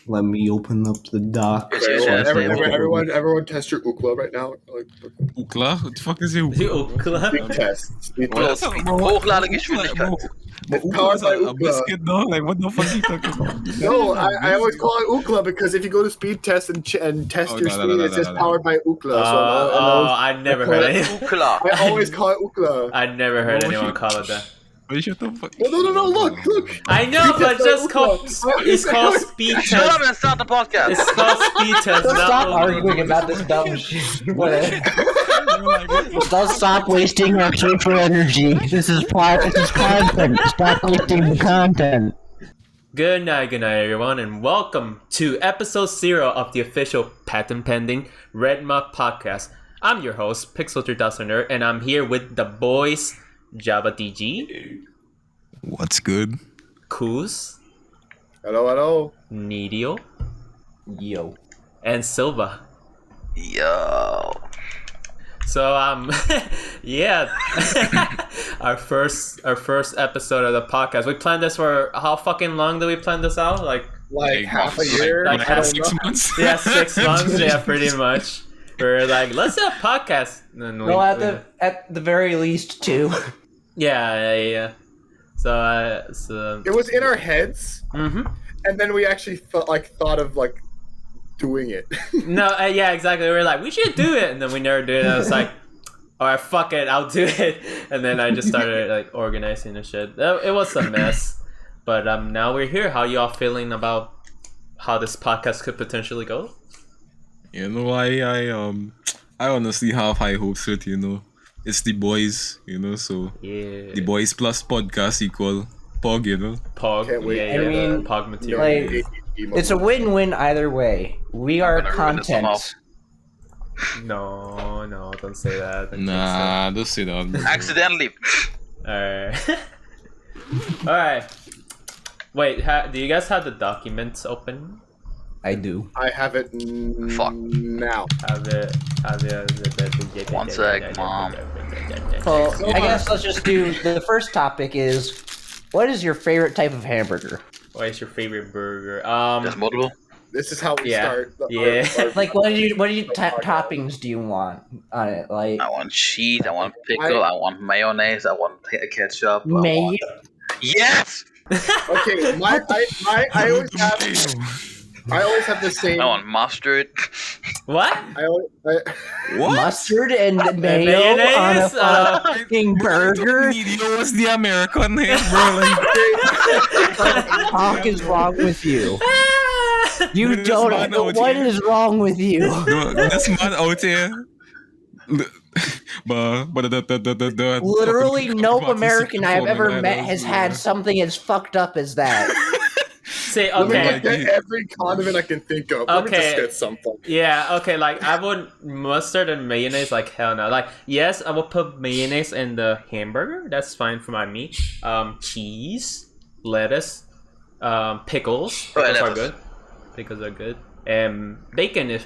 Let me open up the doc. Everyone test your Ookla right now. Ookla? What the fuck is it? Ookla? Speed test. Speed Bro, test. Hochladegeschwindigkeit. It's powered by A Ookla. biscuit, no? Like, what the fuck are you talking about? No, I always call it Ookla because if you go to speed test and test your speed, it says powered by Ookla. I never heard it. Ookla. I always call it Ookla. I never heard anyone call it that. Wait, shut the fuck. No, look. I know, but it's called speed test. Shut up and start the podcast. It's called speed test. Don't stop arguing about this dumb shit. Don't stop wasting our social energy. This is content. Stop wasting the content. Good night, everyone, and welcome to episode 0 of the official patent-pending RedMug Podcast. I'm your host, Pixel3000er, and I'm here with the boys, Java DG. What's good? Kuz. Hello. Nidio. Yo. And Silva. Yo. So yeah, our first episode of the podcast. We planned this for how fucking long did we plan this out? Like half a year, like 6 months. Yeah, 6 months. Yeah, pretty much. We're like, let's do a podcast. And At the very least 2. Yeah. So it was in our heads, and then we actually thought of doing it. No, yeah, exactly. We were like, we should do it, and then we never did it. I was like, all right, fuck it, I'll do it. And then I just started organizing the shit. It was a mess, but now we're here. How y'all feeling about how this podcast could potentially go? You know, I honestly have high hopes for it. You know, it's the boys. You know, so yeah, the boys plus podcast equal Pog. You know, Pog. Can't wait. Yeah, I mean, Pog material. It's a win-win either way. We are content. No, don't say that. Nah, don't say that. Accidentally. Alright. Wait, do you guys have the documents open? I do. I have it Fuck. now. Have it. 1 sec, Mom. Well, I guess let's just do the first topic is, what is your favorite type of hamburger? What is your favorite burger? There's multiple. This is how we start. Like, what toppings do you want on it? Like, I want cheese, I want pickle, I want mayonnaise, I want ketchup. mayo. Yes! Okay, I always have the same. I want mustard. What? What? Mustard and mayo mayonnaise? on a fucking burger? Nidio was the American head, bro. What the fuck is wrong with you? You This don't man know out what here. is wrong with you. No, this man out here. Literally no American I've ever met has had something as fucked up as that. Say, Let me okay. get every condiment I can think of. Let me just get something. Yeah, okay, I would mustard and mayonnaise, hell no. Yes, I would put mayonnaise in the hamburger. That's fine for my meat. Cheese, lettuce, pickles. Pickles are good. Pickles are good. Bacon if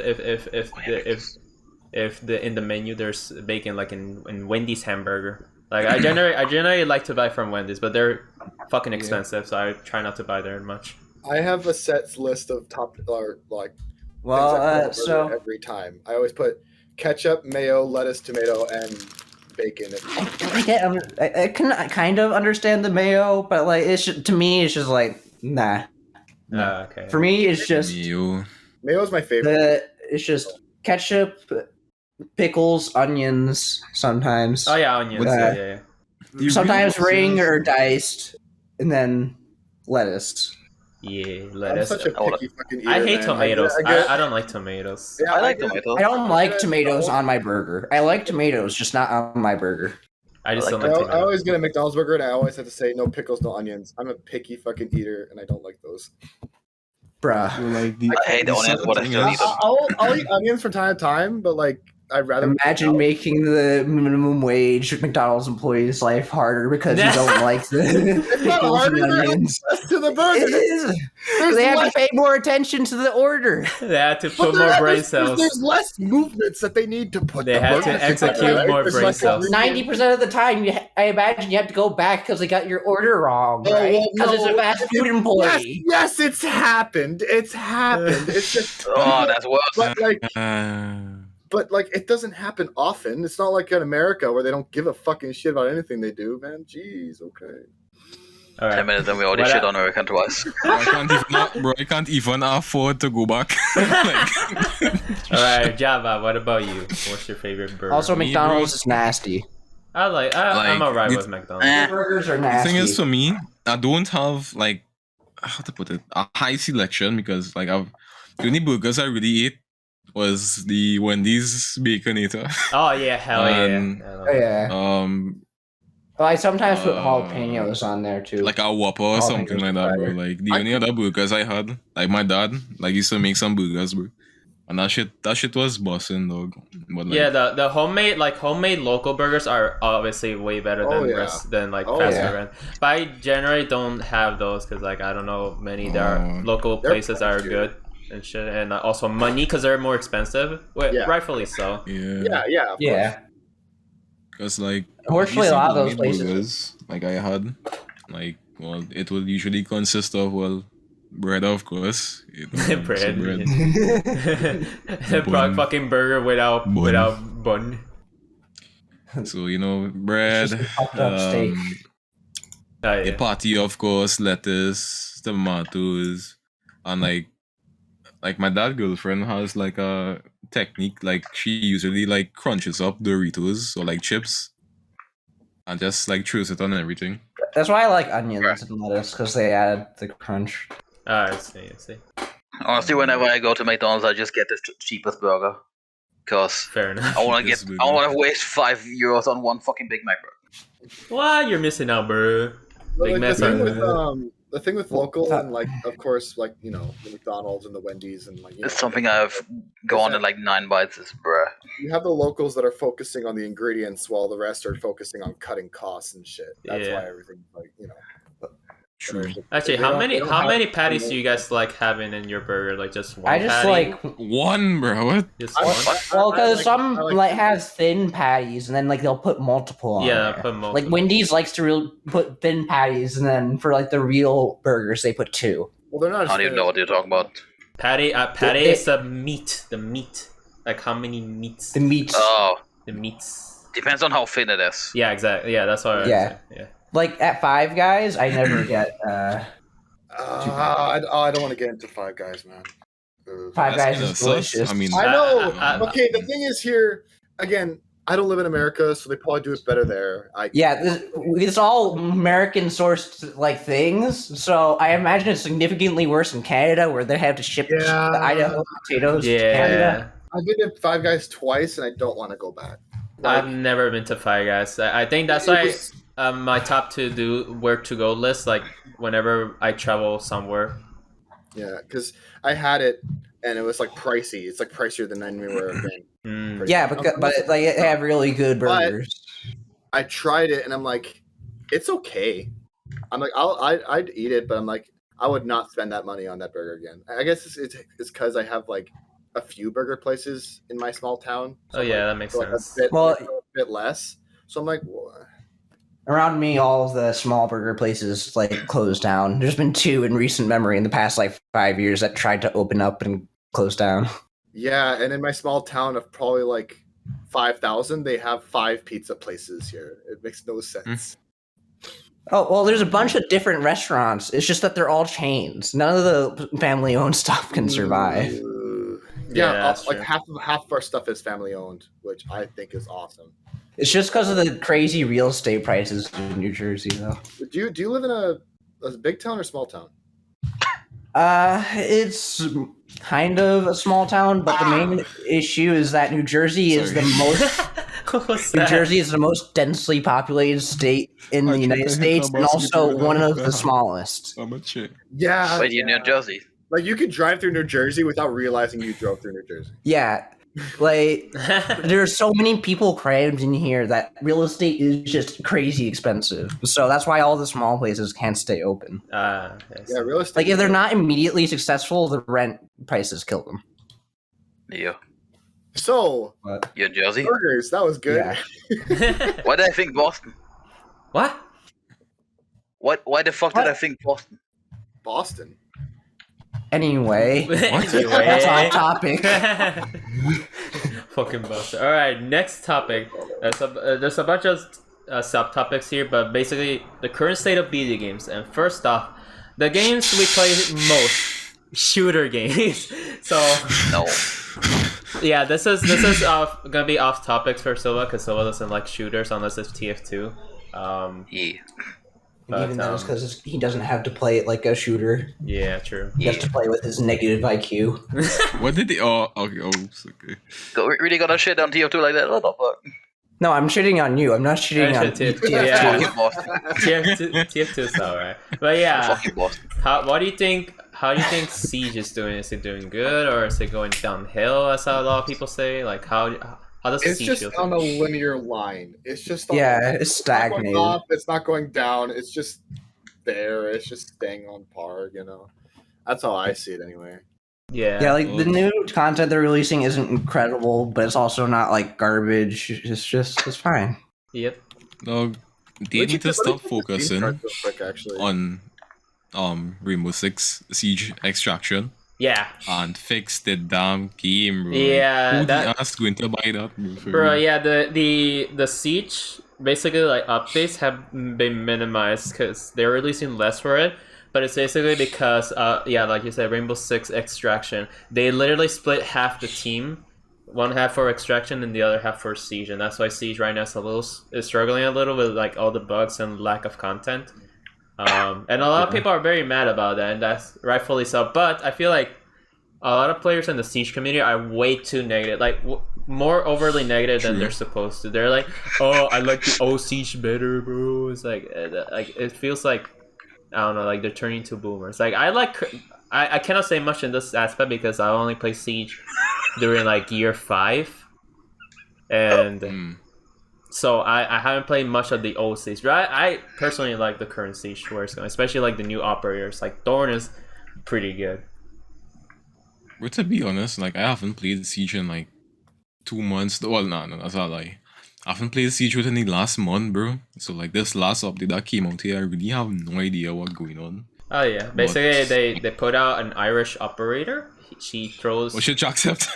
in the menu there's bacon, like in Wendy's hamburger. I generally like to buy from Wendy's, but they're fucking expensive, so I try not to buy there much. I have a set list of top So every time I always put ketchup, mayo, lettuce, tomato, and bacon. I can kind of understand the mayo, but to me it's just nah. Okay. For me it's just Mayo is my favorite. it's just ketchup, pickles, onions sometimes. Oh yeah, onions. Yeah. Sometimes ring or diced, and then lettuce. Yeah, I'm lettuce. such a picky fucking eater, I hate man. tomatoes. I get- I don't like tomatoes. Yeah, I like tomatoes. I don't like tomatoes on my burger. I like tomatoes, just not on my burger. I just I don't like like I tomatoes. always get a McDonald's burger and I always have to say no pickles, no onions. I'm a picky fucking eater and I don't like those. Bruh. I hate the onions, but I still eat them. I'll eat onions from time to time, but I'd rather Imagine making the minimum wage McDonald's employees' life harder because you don't like the It's not pickles harder. and They're onions. less to the It burger. is. There's They have less- to pay more attention to the order. They had to But put more brain there's cells. less movements that they need to put. They the had to burger execute together, more There's brain less cells. ingredients. 90% of the time, I imagine you have to go back because they got your order wrong, Oh, right? well, Because it's a no. fast food employee. Yes, it's happened. It's happened. It's just. Oh, that's worse. But like, it doesn't happen often. It's not like in America where they don't give a fucking shit about anything they do, man. Jeez, okay. All 10 right. minutes and we already What shit I- on American twice. I can't even afford to go back. Like, All right, Java. What about you? What's your favorite burger? Also, Me, McDonald's bro. is nasty. I'm Like, alright it's- with McDonald's. Eh. Burgers are the nasty. thing is, for me, I don't have like how to put it a high selection because like the only burgers I really ate was the Wendy's Baconator. Oh yeah, hell Um, yeah. Oh, yeah. Well, I sometimes put jalapenos on there too. Like a Whopper or Jalapenos something like that, bro. fire. Like the only other burgers I had, like my dad, like used to make some burgers, bro. And that shit was busting, dog. But like, Yeah, the homemade local burgers are obviously way better Oh, than yeah. than like Oh, fast yeah. food. Right? But I generally don't have those because like I don't know many there are Oh. local They're places that are pricey. good and shit, and also money because they're more expensive. Well, Yeah. rightfully so. Yeah. Of yeah. course. Because like Unfortunately, a these lot of those homemade places- burgers, like I had, like well, it would usually consist of bread, of course. Bread. So Bun. Fucking burger without Bun. bun. So bread, Just chopped up steak. Oh, a yeah. patty, of course, lettuce, tomatoes, and like my dad girlfriend has like a technique, like she usually like crunches up Doritos or like chips, and just like throws it on everything. That's why I like onions and lettuce because they add the crunch. I see. Honestly, whenever I go to McDonald's, I just get the cheapest burger. Because Fair enough. I want to This get, burger. I want to waste €5 on one fucking Big Mac burger. What? You're missing out, bro. Big Like, Macs the thing are- with the thing with local and like, of course, like the McDonald's and the Wendy's and like It's something I've gone in like 9 bites. Is bruh. you have the locals that are focusing on the ingredients while the rest are focusing on cutting costs and shit. That's Yeah. why everything's like True. Actually, They how don't- many they don't how have- many patties do you guys like having in your burger? Like just one I just patty? like One, bro. What? Just I- one? well because I some I like have thin patties and then like they'll put multiple on Yeah, there. put multiple. Like Wendy's likes to put thin patties and then for like the real burgers they put 2. Well, they're not. I don't even know what you're talking about. Patty They- is the meat. Like how many meats? The meats Oh, The meats. depends on how thin it is. Yeah, exactly. Yeah, that's what. Yeah. Yeah. like at Five Guys I never get I don't want to get into Five Guys, man. Five That's Guys kinda is sus. delicious. I mean, I know. I- Okay, the thing is here again. I don't live in America, so they probably do it better there. Yeah, it's all American sourced like things, so I imagine it's significantly worse in Canada where they have to ship Yeah. the Idaho potatoes to Canada. Yeah. I've been to Five Guys twice, and I don't want to go back. I've never been to Five Guys. I think that's why my top to do where to go list. Like whenever I travel somewhere. Yeah, because I had it, and it was like pricey. It's like pricier than anywhere I've been. Mm. Yeah, but like they have really good But- burgers. I tried it, and I'm like, it's okay. I'm like, I'd eat it, but I'm like, I would not spend that money on that burger again. I guess it's because I have like a few burger places in my small town. Oh I'm yeah, like, that makes like sense. Well- a bit less. So I'm like, well, Around me, all of the small burger places like closed down. There's been 2 in recent memory in the past like 5 years that tried to open up and close down. yeah. And in my small town of probably like 5,000, they have 5 pizza places here. It makes no sense. Oh well, there's a bunch of different restaurants. It's just that they're all chains. None of the family-owned stuff can survive. Yeah, Yeah, that's like true. half of our stuff is family owned, which I think is awesome. It's just because of the crazy real estate prices in New Jersey, though. Do you live in a big town or small town? It's kind of a small town, but the main issue is that New Jersey is the most. What was New that? Jersey is the most densely populated state in the United States, and also one of the smallest. How much shit? Yeah. Wait, you're New Jersey. Like you could drive through New Jersey without realizing you drove through New Jersey. Yeah, Like, there's so many people crammed in here that real estate is just crazy expensive. So that's why all the small places can't stay open. Yeah, real estate. Like, if they're not immediately successful, the rent prices kill them. Yeah. So, You're in Jersey? burgers, that was good. Yeah. Why did I think Boston? What? Why the fuck did I think Boston? Boston. Anyway, Anyway. that's off topic. Fucking buster. All right, next topic. There's a bunch of subtopics here, but basically the current state of video games. And first off, the games we play most, shooter games. So No. yeah, this is gonna be off topics for Silva because Silva doesn't like shooters unless it's TF2. Yeah. But, Even that is because he doesn't have to play it like a shooter. yeah, true. He has to play with his negative IQ. What did they? Oh, okay. Oh, okay. Really gonna shit on TF2 like that? What the fuck? No, I'm shitting on you. I'm not shitting on TF2. TF2. Yeah. Fucking Boston. TF2 is alright. But yeah, Fucking Boston. how do you think Siege is doing? Is it doing good or is it going downhill, as a lot of people say? Like how does It's Siege just feel? on a linear line. It's just on Yeah, it's it's not going stagnated. up, it's not going down. It's just there. It's just staying on par. That's how I see it anyway. Yeah, like the new content they're releasing isn't incredible, but it's also not like garbage. It's fine. Yep. No, they need to stop focusing Real quick, actually. on Rainbow Six Siege Extraction Yeah. and fix the damn game, bro. Yeah, Who that- the ass going to buy that, bro? for Bro, real? yeah, the Siege basically like updates have been minimized because they're releasing less for it. But it's basically because like you said, Rainbow Six Extraction. They literally split half the team, one half for Extraction and the other half for Siege, and that's why Siege right now is struggling a little with like all the bugs and lack of content. And a lot of people are very mad about that, and that's rightfully so. But I feel like a lot of players in the Siege community are way too negative, like more overly negative than True. they're supposed to. They're like, "Oh, I like the old Siege better, bro." It's like it feels like I don't know, like they're turning into boomers. Like I cannot say much in this aspect because I only play Siege during like year 5, and so I haven't played much of the old Siege. But I personally like the current Siege where it's going, especially like the new operators. Like Thorn is pretty good. But to be honest, like I haven't played Siege in like 2 months. Well, no, that's not a lie. I haven't played Siege within the last month, bro. So like this last update that came out here, I really have no idea what's going on. Oh yeah, basically they put out an Irish operator. She throws. What should you accept?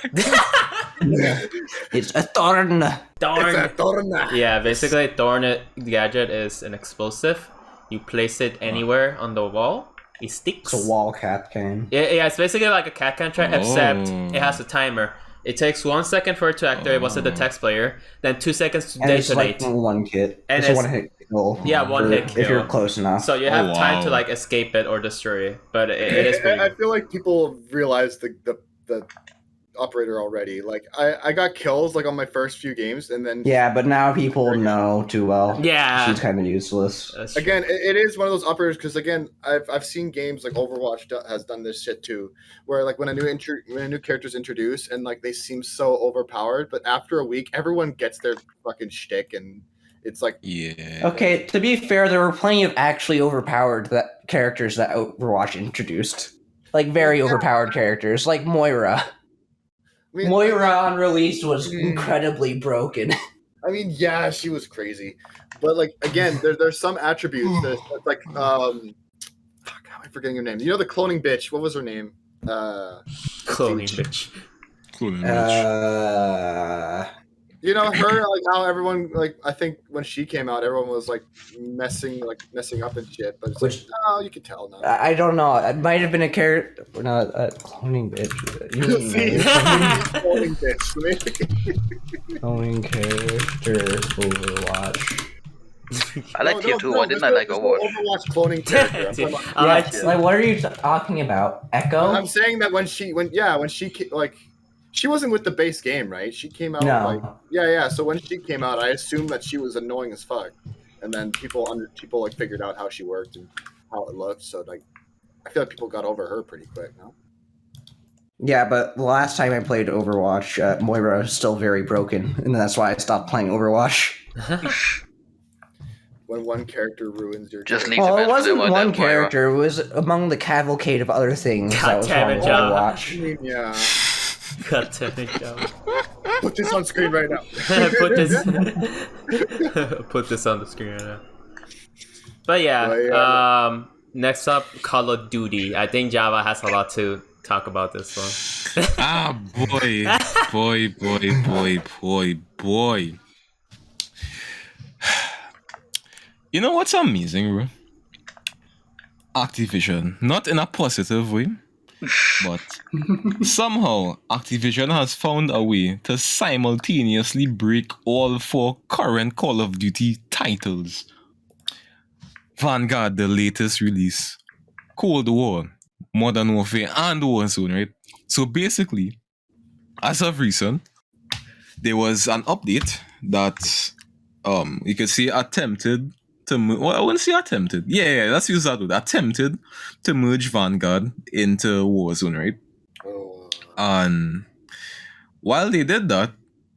It's a thorn. Thorn. Yeah, basically Thorn gadget is an explosive. You place it anywhere on the wall. It sticks. It's a wall cat can. Yeah, it's basically like a cat contract, except it has a timer. It takes 1 second for it to activate once it detects player, then 2 seconds to And it's detonate. like one hit. And it's a it's- one hit kill. Yeah, one hit If you're kill. close enough. So you have time to wow. like escape it or destroy it, but it is pretty. I feel like people realize the operator already. Like I got kills like on my first few games, and then Yeah, but now people know too well. Yeah. She's kind of useless. That's true. again, it is one of those operators because again, I've seen games like Overwatch has done this shit too, where like when a new character's introduced and like they seem so overpowered, but after a week, everyone gets their fucking shtick, and it's like Yeah. Okay, to be fair, there were plenty of actually overpowered characters that Overwatch introduced. Like very overpowered characters, like Moira. I mean, Moira on release was incredibly broken. I mean, yeah, she was crazy, but like again, there's some attributes that's like fuck, how am I forgetting her name? You know the cloning bitch. What was her name? Cloning bitch. Cloning bitch. You know her, like how everyone like I think when she came out, everyone was like messing up and shit. But it's Which- like, oh, you could tell now. I don't know. It might have been a character. No, a cloning bitch. You mean See, cloning bitch. cloning character Overwatch. I like tier 2 one, didn't I like Overwatch? Overwatch cloning character. I'm talking about- I like Yes, like what are you talking about? Echo? I'm saying that when she like she wasn't with the base game, right? She came out No. like yeah. So when she came out, I assumed that she was annoying as fuck, and then people like figured out how she worked and how it looked. So like, I feel like people got over her pretty quick. No, Yeah, but the last time I played Overwatch, Moira was still very broken, and that's why I stopped playing Overwatch. When one character ruins your Just day. leave Well, the it match with wasn't them one that Moira. character. It was among the cavalcade of other things God that was damn wrong it, with John. Overwatch. Yeah. God damn it, Joe. Put this on screen right now. put this put this on the screen right now. But yeah, next up, Call of Duty. I think Java has a lot to talk about this one. boy. You know what's amazing, bro? Activision, not in a positive way, but somehow Activision has found a way to simultaneously break all 4 current Call of Duty titles. Vanguard, the latest release, Cold War, Modern Warfare, and Warzone, right? So basically, as of recent, there was an update that you could say attempted to well, I wouldn't say attempted. Yeah, let's use that word. Attempted to merge Vanguard into Warzone, right? Oh. And while they did that,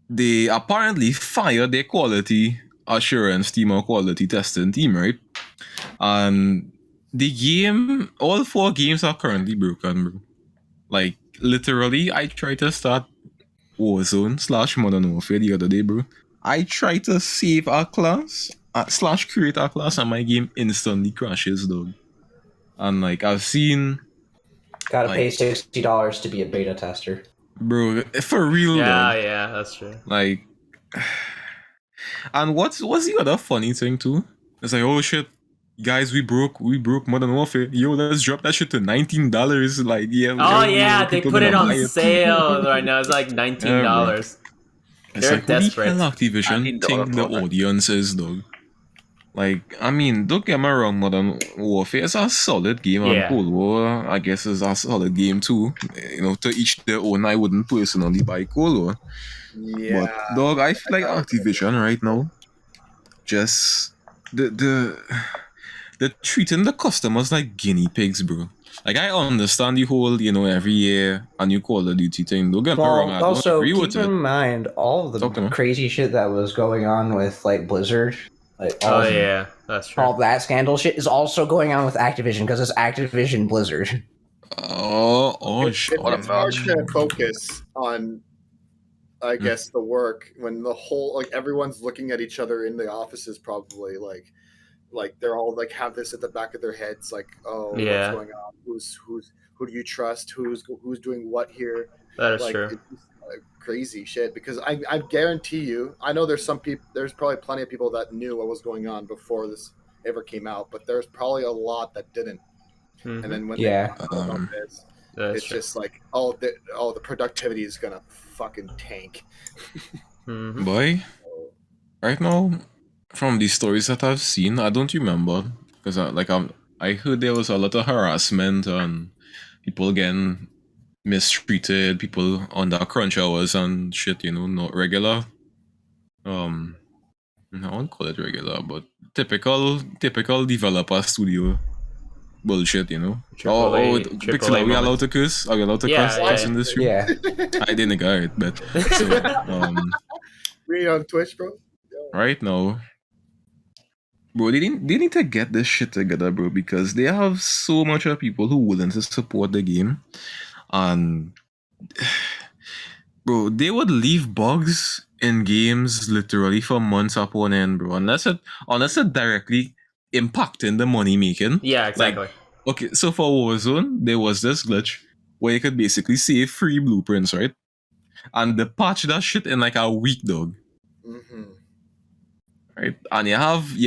they apparently fired their quality assurance team or quality testing team, right? And the game, all 4 games are currently broken, bro. Like, literally, I tried to start Warzone / Modern Warfare the other day, bro. I tried to save a class / create a class, and my game instantly crashes, dog. And like, I've seen, Gotta like, pay $60 to be a beta tester. bro, for real, dog. Yeah, that's true. Like, and what's the other funny thing too? It's like, oh shit, guys, we broke Modern Warfare. Yo, let's drop that shit to $19. Like, yeah. Oh yeah, they people put it gonna on buy sale right now. It's like $19. It's They're like, desperate. who the hell Activision $19 think the profit. audience is, dog? Like, I mean, don't get me wrong, Modern Warfare is a solid game, and Yeah. Cold War, I guess, is a solid game too. You know, to each their own. I wouldn't personally buy Cold War. Yeah. But dog, I feel like Activision right now, just they're treating the customers like guinea pigs, bro. Like, I understand the whole, you know, every year a new Call of Duty thing. Don't get me wrong, I Well, don't also agree keep with in it. mind all of the Okay. crazy shit that was going on with like Blizzard. Like, Oh yeah, that's true. all that scandal shit is also going on with Activision because it's Activision Blizzard. Shit. What a It's hard merge. to focus on, I guess, the work when the whole, like, everyone's looking at each other in the offices, probably like they're all like have this at the back of their heads, like, oh, Yeah. what's going on? Who do you trust? Who's doing what here? That is Like, true. it's just, crazy shit. Because I guarantee you, I know there's probably plenty of people that knew what was going on before this ever came out, but there's probably a lot that didn't. Mhm. And then when Yeah. they found out about this, That is it's true. just like, the productivity is gonna fucking tank. Mhm. Boy, right now, from the stories that I've seen, I don't remember because I heard there was a lot of harassment and people getting mistreated, people under crunch hours and shit. You know, not regular. I won't call it regular, but typical developer studio bullshit. You know. AAA Pixel, are we allowed moments. to curse? Are we allowed to Yeah, curse yeah, in this stream? Yeah. I didn't get it, but so We on Twitch, bro. right now, bro, they need to get this shit together, bro, because they have so much of people who willing to support the game, and bro, they would leave bugs in games literally for months upon end, bro, unless it directly impacting the money making. Yeah, exactly. Okay, so for Warzone, there was this glitch where you could basically save free blueprints, right? And they patched that shit in like a week, dog. Mm-hmm. Right? And you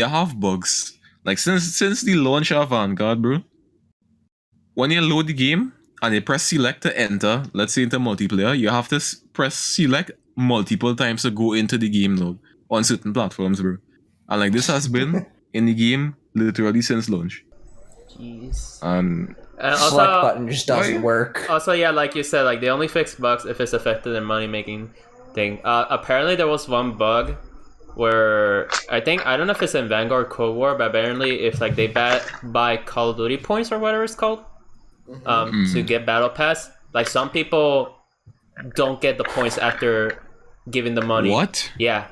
have bugs. Like since the launch of Vanguard, bro, when you load the game and you press select to enter, let's say into multiplayer, you have to press select multiple times to go into the game now on certain platforms, bro. And like this has been in the game literally since launch. Jeez. And Select Also, button just doesn't work. also, yeah, like you said, like they only fix bugs if it's affected their money making thing. Apparently, there was one bug where I don't know if it's in Vanguard or Cold War, but apparently, if like they buy Call of Duty points or whatever it's called, to get Battle Pass, Like some people don't get the points after giving the money. What? Yeah,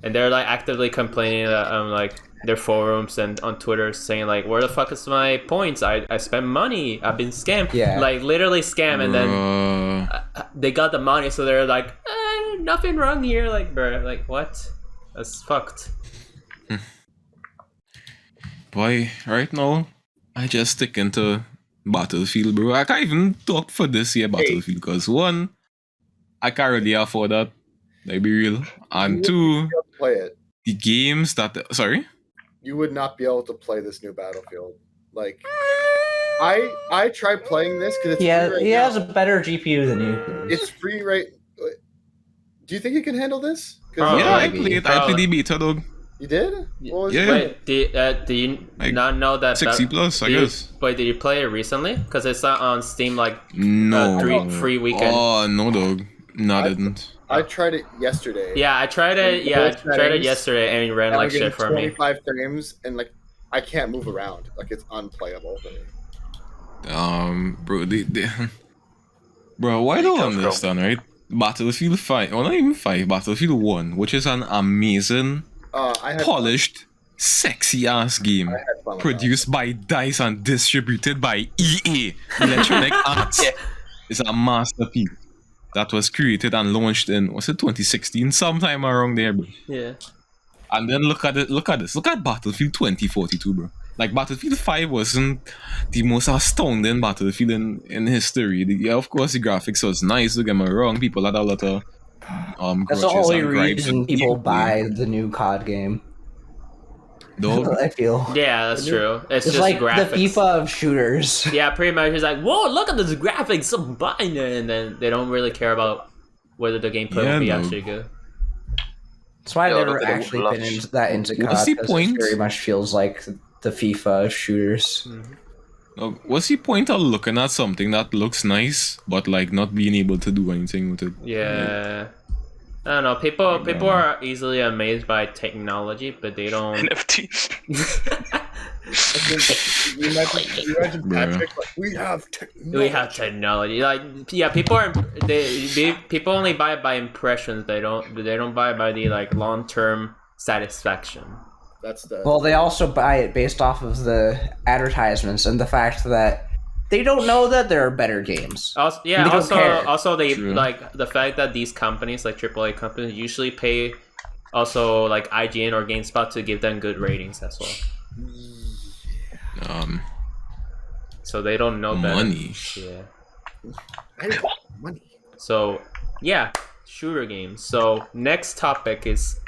and they're like actively complaining on like their forums and on Twitter saying like, "Where the fuck is my points? I spent money. I've been scammed." Yeah. Like literally scam, and then they got the money, so they're like, "Nothing wrong here." Like, bro, like what? That's fucked. Boy, right now, I just stick into Battlefield, bro. I can't even talk for this year Battlefield because one, I can't really afford that. Like, be real. And two, Play it. the games that sorry, You would not be able to play this new Battlefield. Like, I tried playing this because it's free right he now. has a better GPU than you. It's free right. Do you think you can handle this? Oh, yeah, I maybe. played. I played the beta, dog. You did? What was Yeah. Wait, do you Like, not know that? 60 plus, I did you- guess. Wait, did you play it recently? Because it's not on Steam like No. free weekend. Oh no, dog. No, I didn't. I tried it yesterday. Yeah, I tried it. Yeah, I Both tried it settings, yesterday, and it ran And I'm like getting shit for me. 25 frames, and like I can't move around. Like it's unplayable for me. Bro, bro, why don't I understand, right? Battlefield 5, well, not even 5, Battlefield 1, which is an amazing, I had polished, sexy ass game I had fun with produced by DICE and distributed by EA, Electronic Arts. It's a masterpiece that was created and launched in, was it 2016? Sometime around there, bro. Yeah. And then look at this. Look at Battlefield 2042, bro. Like, Battlefield 5 wasn't the most astounding Battlefield in history. Yeah, of course, the graphics was nice, don't get me wrong. People had a lot of That's the grudges only and gripes reason with people gameplay. buy the new COD game. Dog. I feel. Yeah, that's true. It's It's just like graphics. the FIFA of shooters. Yeah, pretty much. It's like, whoa, look at this graphics, so buying it, and then they don't really care about whether the gameplay Yeah, will be no. actually good. That's why I've Yeah, never look at the actually blush. been into that into COD. What's the 'Cause point? It very much feels like the FIFA of shooters. What's the point of looking at something that looks nice, but like not being able to do anything with it? Yeah. I don't know. People are easily amazed by technology, but they don't. NFTs. You imagine Bruh. Patrick, like, we have technology. We have technology. Like, yeah, people are people only buy it by impressions. They don't buy it by the like long-term satisfaction. That's the. Well, they also buy it based off of the advertisements and the fact that they don't know that there are better games. Also, yeah. They don't care. Also, they True. like the fact that these companies, like AAA companies, usually pay also like IGN or GameSpot to give them good ratings as well. So they don't know better. Money. Yeah. I have money. So yeah, shooter games. So next topic is,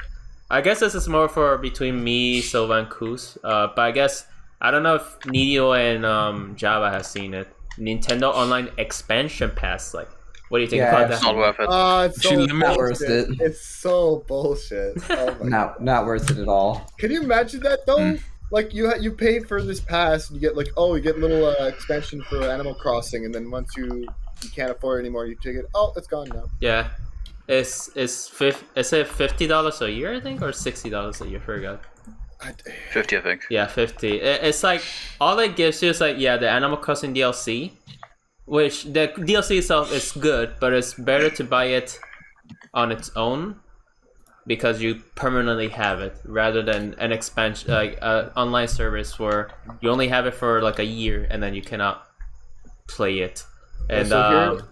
I guess this is more for between me, Silva, and Kuz. But I guess I don't know if Nidio and Java has seen it. Nintendo Online Expansion Pass. Like, what do you think Yeah, about It's that? not worth it. It's so Actually, not worth bullshit. it. It's so bullshit. Oh my Not worth it at all. Can you imagine that though? Like you pay for this pass, and you get like you get little expansion for Animal Crossing, and then once you can't afford it anymore, you take it. Oh, it's gone now. Yeah, is it $50 a year? I think, or $60 a year. I forgot. 50, I think. Yeah, 50. It's like all it gives you is like the Animal Crossing DLC, which the DLC itself is good, but it's better to buy it on its own because you permanently have it rather than an expansion like an online service where you only have it for like a year and then you cannot play it. And So here,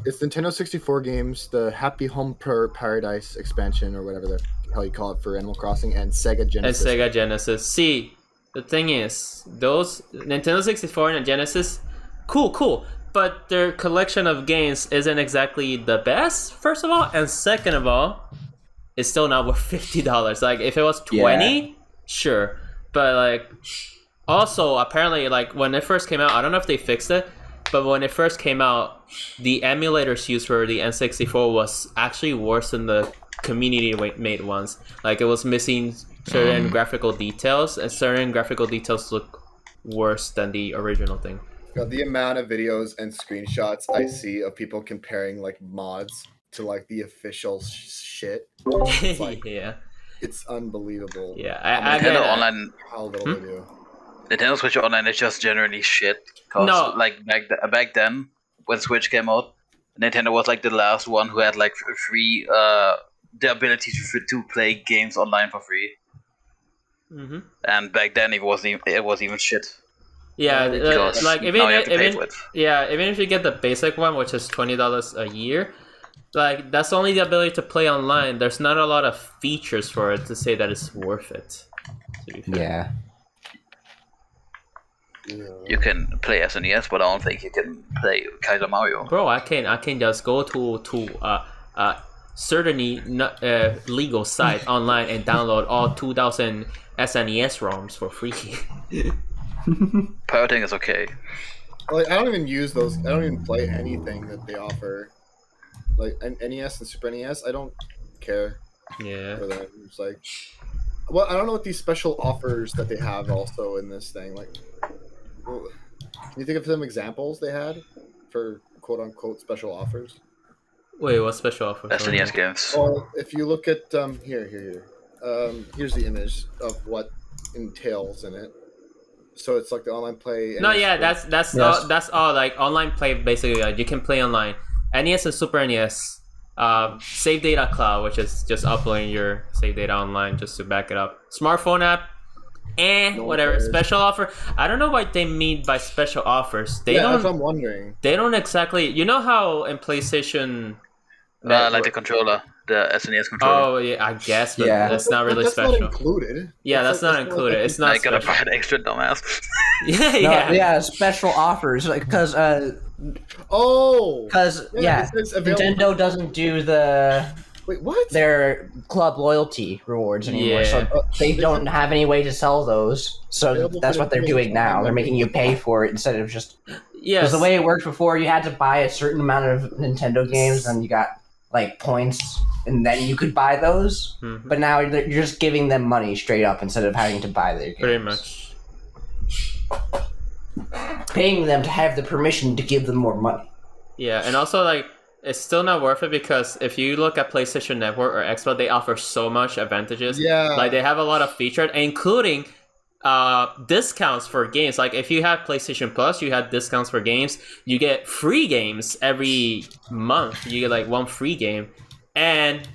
it's Nintendo 64 games, the Happy Home Paradise expansion or whatever the hell you call it for Animal Crossing, and Sega Genesis. And Sega Genesis. See, the thing is, those Nintendo 64 and Genesis, cool, but their collection of games isn't exactly the best, first of all, and second of all, it's still not worth $50. Like, if it was 20, sure, but like, also apparently, like when it first came out, I don't know if they fixed it, but when it first came out, the emulators used for the N64 was actually worse than the community-made ones. Like, it was missing certain graphical details, and certain graphical details look worse than the original thing. God, the amount of videos and screenshots I see of people comparing like mods to like the official shit, it's like Yeah, it's unbelievable. yeah. I Nintendo get it. Online, How little they do. Nintendo Switch Online is just generally shit. Cause No. like back then, when Switch came out. Nintendo was like the last one who had like free the ability to play games online for free. Mm-hmm. And back then it was even shit. Yeah, Because like now you have to pay for it. even if you get the basic one, which is $20 a year, like that's only the ability to play online. There's not a lot of features for it to say that it's worth it. To be fair. Yeah. You can play SNES, but I don't think you can play Kaiser Mario. Bro, I can just go to certainly not legal site online and download all 2,000 SNES ROMs for free. Pirating is okay. Like, I don't even use those. I don't even play anything that they offer. Like NES and Super NES, I don't care Yeah. for that. It's like, well, I don't know what these special offers that they have also in this thing. Like, well, can you think of some examples they had for quote unquote special offers? Wait, what special offer? SNES games. Well, if you look at here. Here's the image of what entails in it. So it's like the online play. No, NES yeah, play. that's all. Like online play, basically, like, you can play online. NES and Super NES, save data cloud, which is just uploading your save data online just to back it up. Smartphone app, whatever. cares. Special offer. I don't know what they mean by special offers. They That's what don't. I'm wondering. They don't exactly. You know how in PlayStation. Like the controller, the SNES controller. Oh yeah, I guess, but Yeah. that's not really that's special. not included. Yeah, that's not included. It's not I gotta special. buy an extra dumbass. Yeah, No, yeah. yeah, special offers because Oh, yeah, it says available- Nintendo doesn't do Wait, what? their club loyalty rewards anymore, so Yeah. they don't have any way to sell those. So Available that's for what they're the doing now. PlayStation. They're making you pay for it instead of just Yes. because the way it worked before, you had to buy a certain amount of Nintendo games, and you got like points, and then you could buy those. Mhm. But now you're just giving them money straight up instead of having to buy their games. Pretty much. Paying them to have the permission to give them more money. Yeah, and also like it's still not worth it because if you look at PlayStation Network or Xbox, they offer so much advantages. Yeah. Like they have a lot of features, including discounts for games. Like if you have PlayStation Plus, you have discounts for games. You get free games every month. You get like one free game, and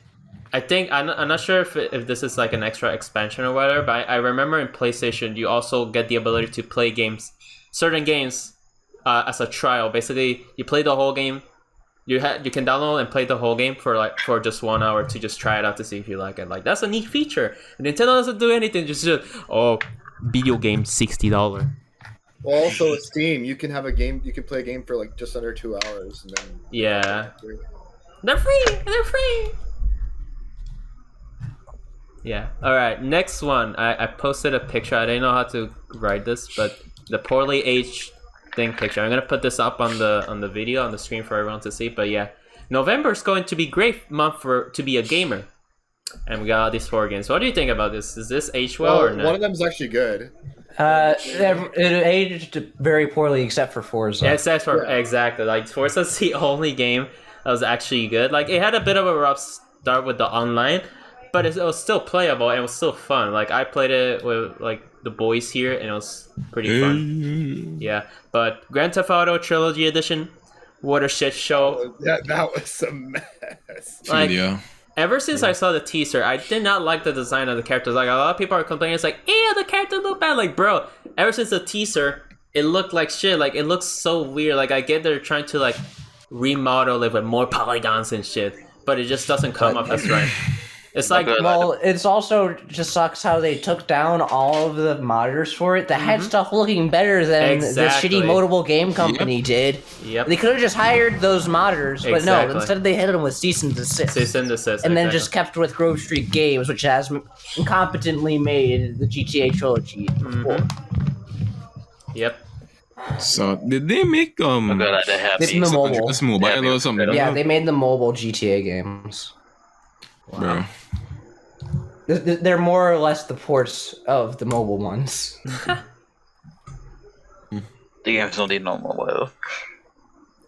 I think I'm not sure if this is like an extra expansion or whatever. But I remember in PlayStation, you also get the ability to play certain games as a trial. Basically, you play the whole game. You can download and play the whole game for just 1 hour to just try it out to see if you like it. Like that's a neat feature. And Nintendo doesn't do anything. Just video game $60. Well, also with Steam, you can have a game. You can play a game for like just under 2 hours, and then Yeah, they're free. They're free. Yeah. All right. Next one. I posted a picture. I didn't know how to write this, but the poorly aged thing picture. I'm gonna put this up on the video on the screen for everyone to see. But yeah, November is going to be a great month to be a gamer, and we got all these 4 games. What do you think about this? Is this aged well or not? one of them is actually good. It aged very poorly except for Forza. Yeah, except for exactly like Forza's the only game that was actually good. Like it had a bit of a rough start with the online, but it was still playable and it was still fun. Like I played it with like the boys here and it was pretty fun. Yeah, but Grand Theft Auto Trilogy Edition, what a shit show. That was a mess. Like, Yeah. ever since I saw the teaser, I did not like the design of the characters. Like a lot of people are complaining, it's like, the character look bad. Like, bro, ever since the teaser, it looked like shit. Like, it looks so weird. Like, I get they're trying to like remodel it with more polygons and shit, but it just doesn't come up as right. It's like, Well, it's also just sucks how they took down all of the modders for it that had stuff looking better than Exactly. the shitty modable game company did. yep, They could have just hired those modders, but Exactly. no, instead they hit them with cease and desist. cease and desist, And then exactly. just kept with Grove Street Games, which has incompetently made the GTA trilogy before. Yep. So did they make I'm glad that they're happy. It's in the mobile. just mobile or something? Yeah, they made the mobile GTA games. Bro. They're more or less the ports of the mobile ones. The games don't need no mobile.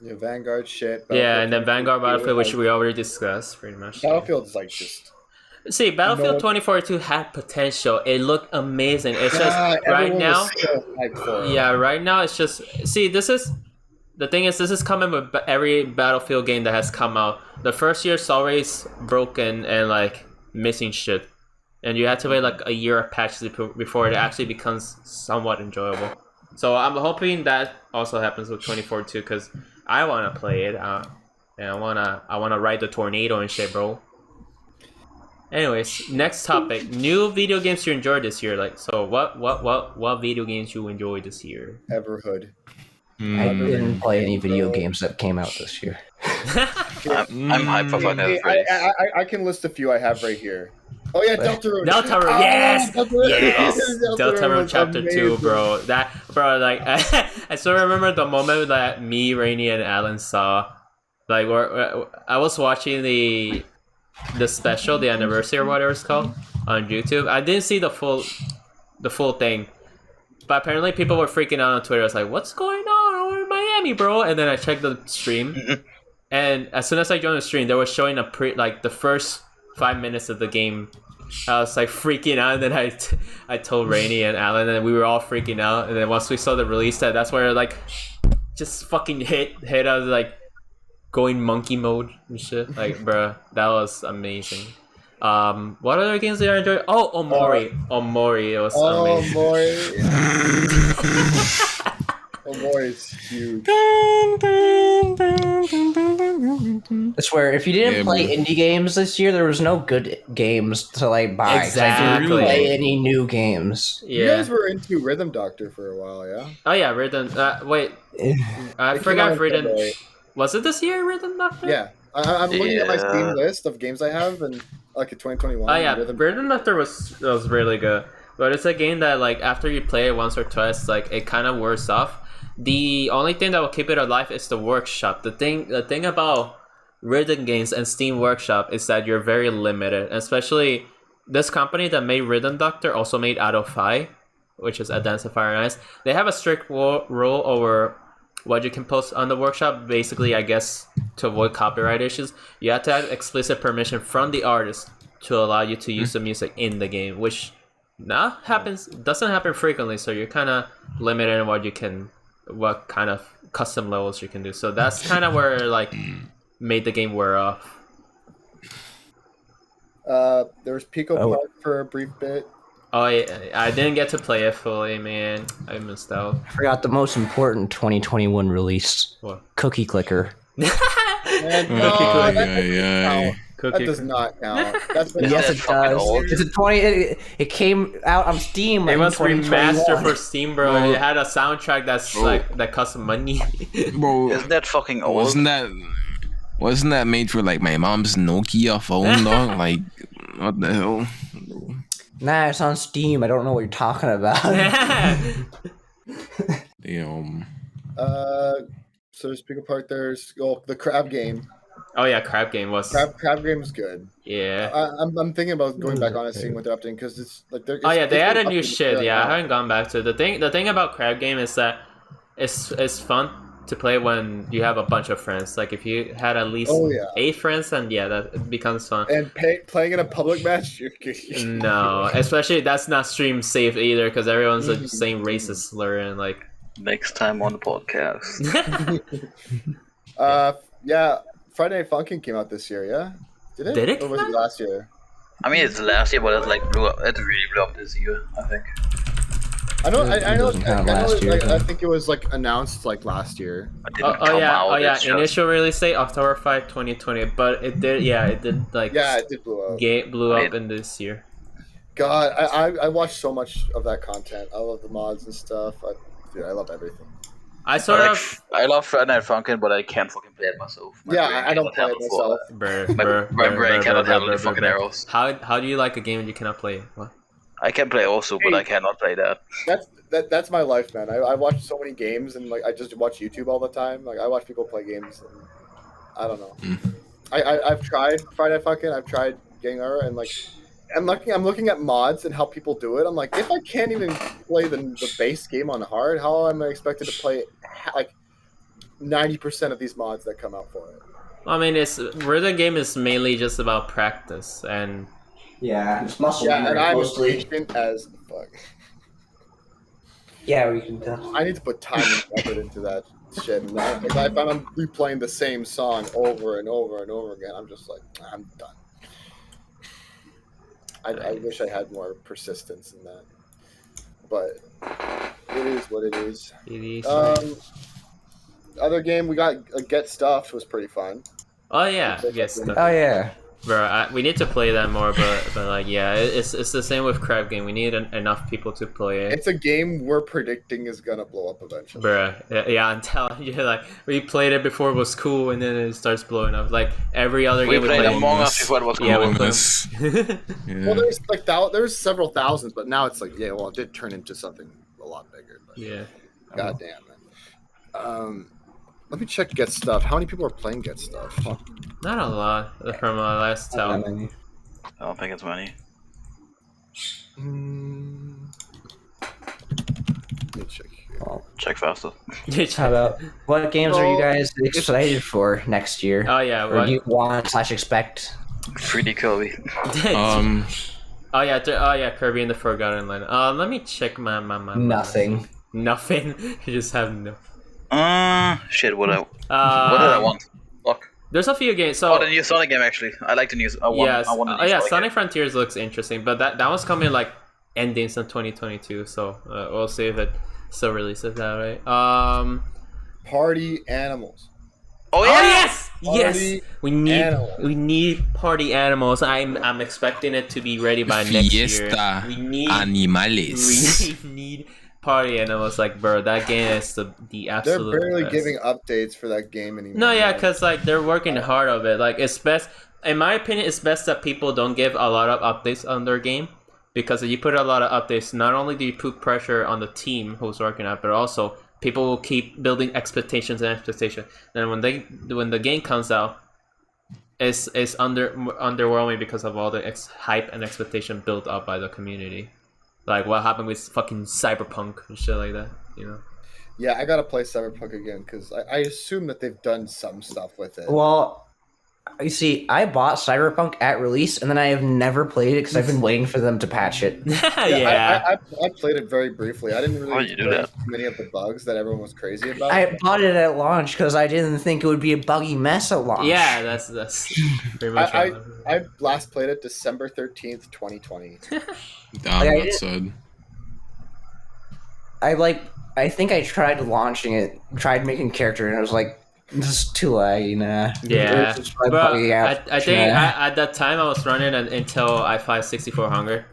Yeah, Vanguard shit. Yeah, and then Vanguard Battlefield, which like, we already discussed, pretty much. Battlefield's like just. See, Battlefield No. 2042 had potential. It looked amazing. It's just Yeah, right everyone now. was so hyped for it. Yeah, right now it's just. See, this is the thing is, this is coming with every Battlefield game that has come out. The first year is always broken and like missing shit, and you have to wait like a year of patches before it actually becomes somewhat enjoyable. So I'm hoping that also happens with 24 too, because I want to play it, and I wanna ride the tornado and shit, bro. Anyways, next topic: new video games you enjoyed this year. Like, so what video games you enjoyed this year? Everhood. I didn't play any video games that came out this year. I'm hyped for fucking Hey, I can list a few I have right here. Oh yeah, Deltarune. Deltarune, yes, yes, Deltarune Deltarune was Chapter 2, amazing. bro. Like I still remember the moment that me, Rainy, and Alan saw. Like, I was watching the special, the anniversary or whatever it's called, on YouTube. I didn't see the full thing, but apparently people were freaking out on Twitter. I was like, "What's going on? We're in Miami, bro!" And then I checked the stream, and as soon as I joined the stream, they were showing the first 5 minutes of the game. I was like freaking out, and then I told Rainy and Alan, and we were all freaking out. And then once we saw the release date, that's where like just fucking hit. I was like going monkey mode and shit. Like, bruh, that was amazing. What other games did I enjoy? Oh, Omori. It was amazing. Omori is huge. I swear, if you didn't play indie games this year, there was no good games to like buy. 'Cause I didn't Exactly. play any new games. You Yeah. guys were into Rhythm Doctor for a while, yeah? Oh yeah, Rhythm. Wait, I It came forgot out if in Rhythm. February. Was it this year, Rhythm Doctor? Yeah. I'm looking at my Yeah. Steam list of games I have, and like in 2021. Oh yeah, Rhythm. Rhythm Doctor was really good, but it's a game that like after you play it once or twice, like it kind of wears off. The only thing that will keep it alive is the workshop. The thing about Rhythm games and Steam Workshop is that you're very limited, especially this company that made Rhythm Doctor also made Auto-Fi, which is Advanced Fire and Ice. They have a strict rule over what you can post on the workshop. Basically, I guess to avoid copyright issues, you have to have explicit permission from the artist to allow you to use the music in the game, which doesn't happen frequently. So you're kind of limited in what kind of custom levels you can do. So that's kind of where like made the game wear off. There was Pico Park for a brief bit. Oh, I didn't get to play it fully, man. I missed out. I forgot the most important 2021 release. What? Cookie Clicker. And, Oh, no, that yeah, doesn't yeah. count. That does not count. That's been Yes, That's it fucking does. old. It's a 20. It came out on Steam. It in was 2021. remastered for Steam, bro. Bro. It had a soundtrack that's Bro. like that cost money. Bro, Isn't that fucking old? wasn't that made for like my mom's Nokia phone, dog? Like, what the hell? Nah, it's on Steam. I don't know what you're talking about. Damn. So there's Pico Park. There's the crab game. Oh yeah, Crab Game was. Crab game is good. Yeah. I'm thinking about going back on and seeing what they're updating because it's like they're. Oh yeah, they it's added new updated shit. right Yeah, I now. haven't gone back to it. The thing about Crab Game is that it's fun to play when you have a bunch of friends. Like if you had at least Oh, yeah. 8 friends, then yeah, that becomes fun. And playing in a public match, No, especially that's not stream safe either because everyone's the same racist slur and like. Next time on the podcast. yeah, Friday Night Funkin' came out this year. Yeah, did it? Did it Or was come it last year? I mean, it's last year, but it like blew up. It really blew up this year, I think. I know. It I know. doesn't count last year, Like, though. I think it was like announced like last year. It didn't Oh come yeah, out. it's just- Initial release date October 5, 2020, but it did. Yeah, it did like. Yeah, it did blow up. Blew up in this year. God, I watched so much of that content. I love the mods and stuff. Dude, I love everything. I sort I, of. I love Friday Night Funkin', but I can't fucking play it myself. My brain Yeah, I don't cannot play it handle myself. My brain cannot handle the fucking arrows. How do you like a game you cannot play? What? I can play also, but I cannot play that. That's my life, man. I watch so many games and like I just watch YouTube all the time. Like I watch people play games. And I don't know. I've tried Friday Night Funkin'. I've tried Gengar and like I'm looking at mods and how people do it. I'm like, if I can't even play the base game on hard, how am I expected to play like 90% of these mods that come out for it? I mean, rhythm game is mainly just about practice and. Yeah, it's muscle Yeah, memory and I'm mostly. patient as fuck. Yeah, we can tell. I need to put time and effort into that shit. And if I'm replaying the same song over and over and over again, I'm just like, I'm done. I wish I had more persistence in that, but it is what it is. It is. Other game we got Get Stuffed was pretty fun. Oh yeah, yes. Oh yeah. Bro, we need to play that more, but like yeah, it's the same with Crab Game. We need enough people to play it. It's a game we're predicting is gonna blow up eventually. Bro, yeah, I'm telling you, like we played it before it was cool, and then it starts blowing up. Like every other game We played play. Among Us before it was cool. Yeah, we This. played. Yeah. Well, there's like there's several thousands, but now it's like it did turn into something a lot bigger. But Yeah. God damn it. Let me check Get Stuffed. How many people are playing Get Stuffed? Not a lot from last I time. mean, I don't think it's many. Let me check here. well, Check faster. how about what games are you guys excited for next year? Oh yeah. Or do you want / expect? 3D Kirby. Oh yeah, Kirby and the Forgotten Land. Let me check my Nothing. Nothing. You just have no. Shit. What did I want? Fuck. There's a few games. So the new Sonic game actually. I like the new. I want the new Sonic game. Frontiers looks interesting, but that one's coming like endings in 2022. So we'll see if it still releases that way. Party Animals. Oh Oh yeah. yes, Party we need party animals. I'm expecting it to be ready by next year. Fiesta We need Animales. we need party animals. Like bro, that game is the They're absolute. barely best. giving updates for that game anymore. No, yeah, because like they're working hard of it. Like it's best, in my opinion, it's best that people don't give a lot of updates on their game, because if you put a lot of updates, not only do you put pressure on the team who's working on it, but also people will keep building expectations. Then when the game comes out, it's underwhelming because of all the hype and expectation built up by the community. Like what happened with fucking Cyberpunk and shit like that, you know. Yeah, I gotta play Cyberpunk again because I assume that they've done some stuff with it. Well, you see, I bought Cyberpunk at release, and then I have never played it because I've been waiting for them to patch it. Yeah. I played it very briefly. I didn't really Why would you do play that? many of the bugs that everyone was crazy about. I bought it at launch because I didn't think it would be a buggy mess at launch. Yeah, that's pretty much. I last played it December 13th, 2020. Damn, I that's sad. I think I tried launching it, tried making character, and I was like, this is too laggy, nah. Yeah, It's just, like, but buggy out. I think Nah. at that time I was running an Intel i5 6400.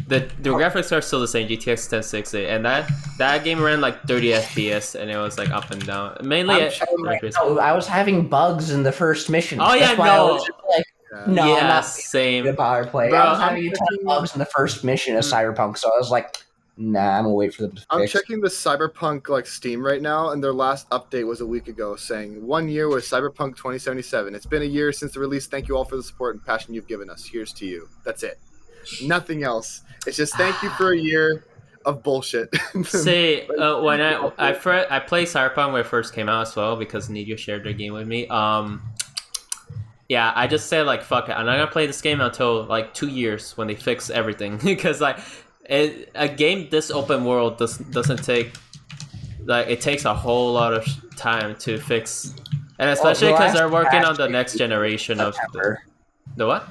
The graphics are still the same, GTX 1060, and that game ran like 30 FPS, and it was like up and down. Mainly, I'm showing right now, I was having bugs in the first mission. Oh, yeah, That's why I no. was just like, no, I'm yeah, not same. the power play. Bro, I was I'm having a ton checking- of bugs in the first mission of Cyberpunk, so I was like, nah, I'm gonna wait for them to fix. I'm checking the Cyberpunk like Steam right now, and their last update was a week ago, saying 1 year with Cyberpunk 2077. It's been a year since the release. Thank you all for the support and passion you've given us. Here's to you. That's it. Nothing else. It's just thank you for a year of bullshit. Say when I played Cyberpunk when it first came out as well because Nidia shared their game with me. Yeah, I just said like fuck it. I'm not gonna play this game until like 2 years when they fix everything because like a game this open world doesn't take like it takes a whole lot of time to fix, and especially because they're working on the next generation of the what?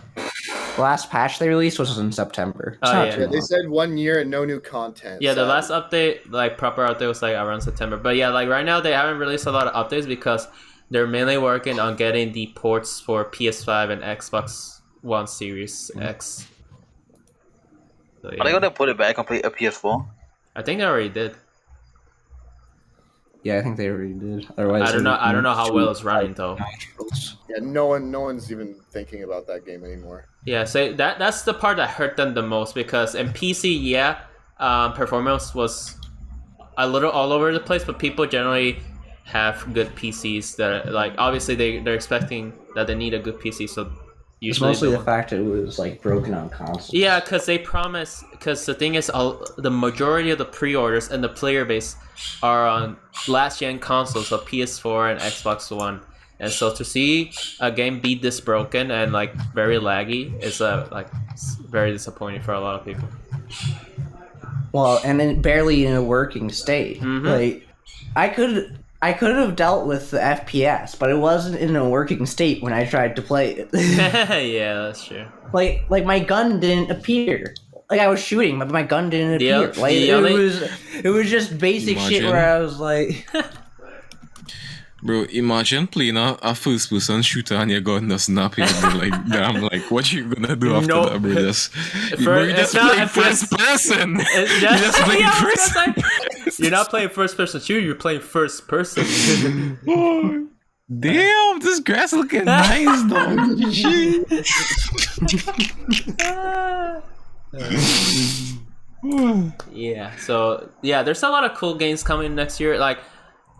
The last patch they released was in September. It's Oh, not yeah. too Yeah, they long. said 1 year and no new content. Yeah, the so- last update, like proper update, was like around September. But yeah, like right now they haven't released a lot of updates because they're mainly working on getting the ports for PS5 and Xbox One Series X. So, yeah. Are they gonna put it back on PS4? I think they already did. Yeah, I think they already did. Otherwise, I don't know how well it's running though. Yeah, no one's even thinking about that game anymore. Yeah, so that's the part that hurt them the most because in PC, yeah, performance was a little all over the place, but people generally have good PCs that are, like obviously they're expecting that they need a good PC, so It's usually mostly the the fact that it was like broken on console. yeah, because they promise. Because the thing is, the majority of the pre-orders and the player base are on last-gen consoles, so PS4 and Xbox One. And so to see a game be this broken and like very laggy is it's very disappointing for a lot of people. Well, and then barely in a working state. Mhm. Like, I could I could have dealt with the FPS, but it wasn't in a working state when I tried to play it. Yeah, that's true. like my gun didn't appear. Like I was shooting, but my gun didn't appear. Like it was just basic shit where I was like, bro, imagine playing a first person shooter and your gun does not hit. Like, damn, like what you gonna do after that, bro? You just play first person. You just play first person. You're not playing first person shooter, you're playing first person. Oh, damn, this grass looking nice, dog. Shit. Yeah, so yeah, there's a lot of cool games coming next year. Like,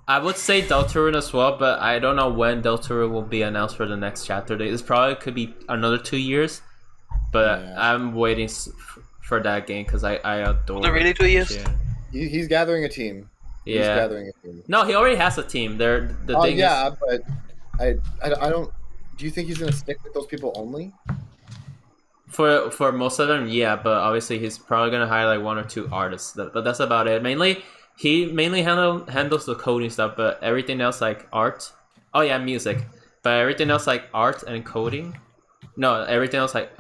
I would say Deltarune as well, but I don't know when Deltarune will be announced for the next chapter. This probably could be another 2 years, but I'm waiting for that game because I adore. Was it really 2 years? Yeah. He's gathering a team. Yeah. He's gathering a team. No, he already has a team. But I don't. Do you think he's gonna stick with those people only? For most of them, yeah, but obviously he's probably gonna hire like 1 or 2 artists. But that's about it. He mainly handles the coding stuff, but everything else like art. Oh yeah, music. But everything else like art and coding. No, everything else like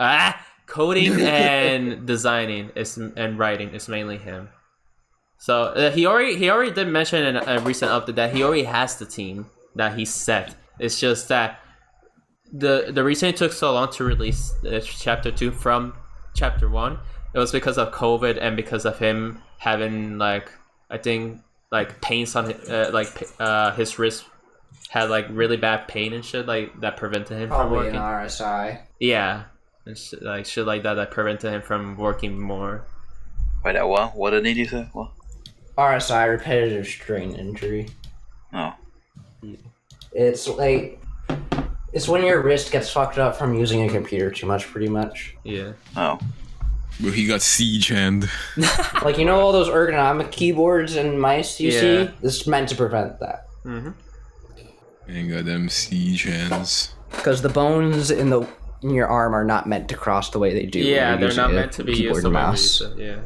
coding and designing and writing is mainly him. So he already did mention in a recent update that he already has the team that he set. It's just that the reason it took so long to release chapter 2 from chapter 1, it was because of COVID and because of him having like, I think like pains on his wrist had like really bad pain and shit like that prevented him from working. Probably an RSI. Yeah, and shit like that prevented him from working more. Wait, what did you say? What? RSI, repetitive strain injury. Oh. It's like it's when your wrist gets fucked up from using a computer too much, pretty much. Yeah. Oh. Bro, he got siege hand. Like, you know all those ergonomic keyboards and mice you see? This is meant to prevent that. Mm-hmm. Ain't got them siege hands. Because the bones in your arm are not meant to cross the way they do. Yeah, they're not meant to be used the way we use it. Yeah.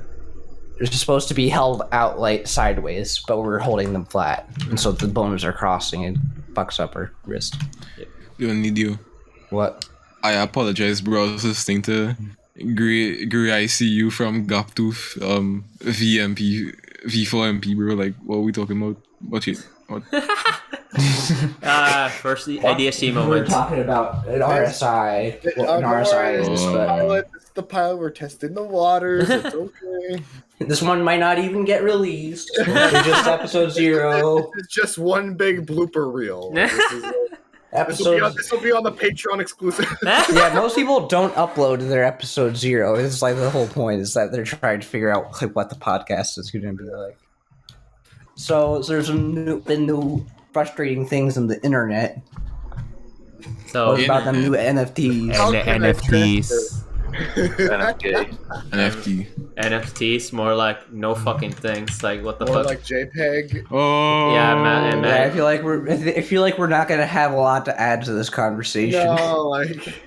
They're supposed to be held out like sideways, but we're holding them flat. And so the bones are crossing and fucks up our wrist. You need you. What? I apologize, bro. I was listening to Grey ICU from Gaptooth, V4MP, bro. Like, what are we talking about? What? First the ADHD moment. We're talking about an RSI. What an RSI is, but It's the pilot. We're testing the waters. It's okay. this one might not even get released. It's just episode 0. It's just one big blooper reel. This will be on the Patreon exclusive. Yeah, most people don't upload their episode 0. It's like the whole point is that they're trying to figure out like what the podcast is going to be like. So there's been new frustrating things on the internet. So what about them new NFTs? NFTs. NFTs, more like no fucking things. Like what the More fuck? like JPEG. Oh. Yeah, man. Yeah, I feel like we're not gonna have a lot to add to this conversation. No, like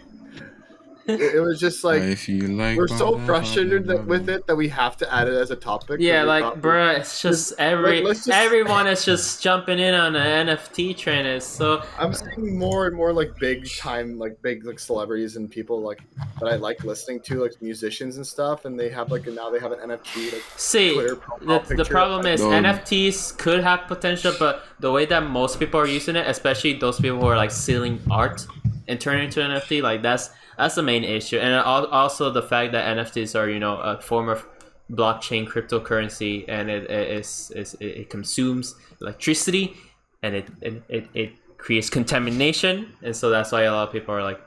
it was just like I feel like we're so frustrated with it that we have to add it as a topic. Yeah, like, bruh, it's just everyone is just jumping in on an NFT train. It's so I'm seeing more and more like big time, like big like celebrities and people like that I like listening to, like musicians and stuff, and they have like now they have an NFT. Like, see, Twitter profile the picture. problem is No. NFTs could have potential, but the way that most people are using it, especially those people who are like stealing art and turning it into an NFT, like that's the main issue, and also the fact that NFTs are, you know, a form of blockchain cryptocurrency, and it consumes electricity, and it creates contamination, and so that's why a lot of people are like,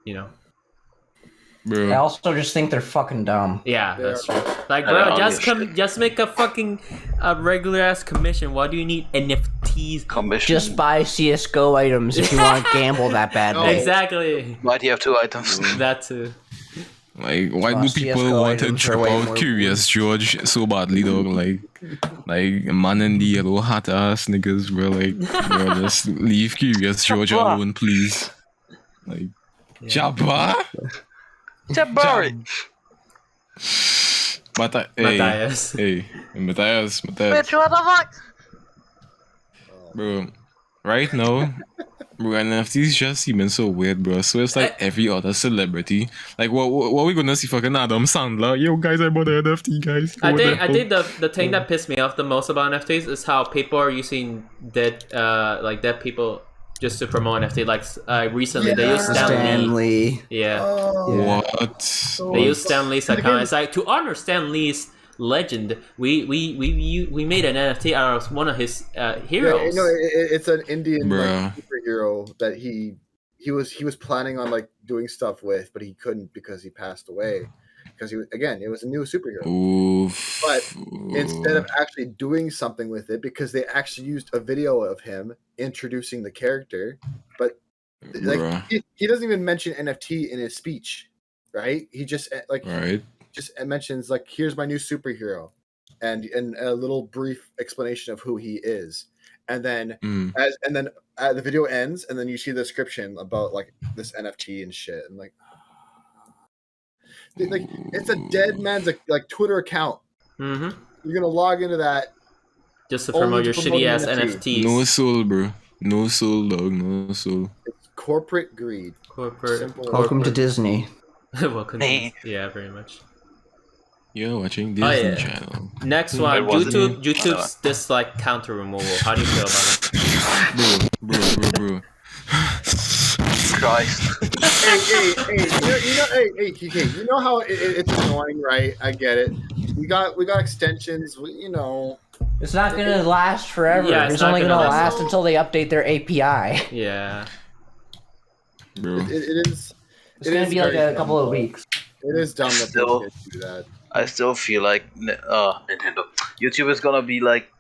you know. Bro. I also just think they're fucking dumb. Yeah, that's true. Like, I bro, don't just make a fucking regular ass commission. Why do you need NFTs? Commission. Just buy CS:GO items if you want to gamble that badly. Exactly. Why do you have 2 items? That too. Like, why do people CS:GO want to items are drop way out more Curious George so badly, dog? Like man in the yellow hat ass niggas, bro. Like, bro, just leave Curious George alone, please. Like, Jabba? Jabari. Matthias. Bitch, what the fuck? bro. Right now, bro, NFTs just seeming so weird, bro. So it's like every other celebrity. Like, what we gonna see? Fucking Adam Sandler. Yo, guys, I bought an NFT, guys. I What think the I think hell? the thing that pissed me off the most about NFTs is how people are using dead people just to promote NFT. Like recently they used Yeah. Stan Lee. Stanley. Yeah, Oh, Yeah. What? so they used Stan Lee's And account. again- It's like to honor Stan Lee's legend, we made an NFT out of one of his heroes. it's an Indian Bruh. superhero that he was planning on like doing stuff with, but he couldn't because he passed away. Because it was a new superhero. Oof. But instead of actually doing something with it, because they actually used a video of him introducing the character, but like Bruh. he doesn't even mention NFT in his speech, right? He just Right. just mentions like, here's my new superhero, and a little brief explanation of who he is, and then Mm. the video ends, and then you see the description about like this NFT and shit, and like it's a dead man's like Twitter account. Mm-hmm. You're gonna log into that. Just to Only promote to your promote shitty ass NFT. NFTs. No soul, bro. No soul, dog. No soul. It's corporate greed. Corporate. Simple. Welcome to Disney. Welcome. Nah. Yeah, very much. You're watching Oh, Disney yeah. Channel. Next one, It wasn't- YouTube's dislike counter removal. How do you feel about it? Bro. Christ. You know how it's annoying, right? I get it. We got extensions. It's not gonna last forever. Yeah, it's it's not only gonna gonna last. last until they update their API. Yeah. Bro. It is. It's gonna be like a couple of weeks. It is dumb that Still- they do that. I still feel like Nintendo, YouTube is gonna be like,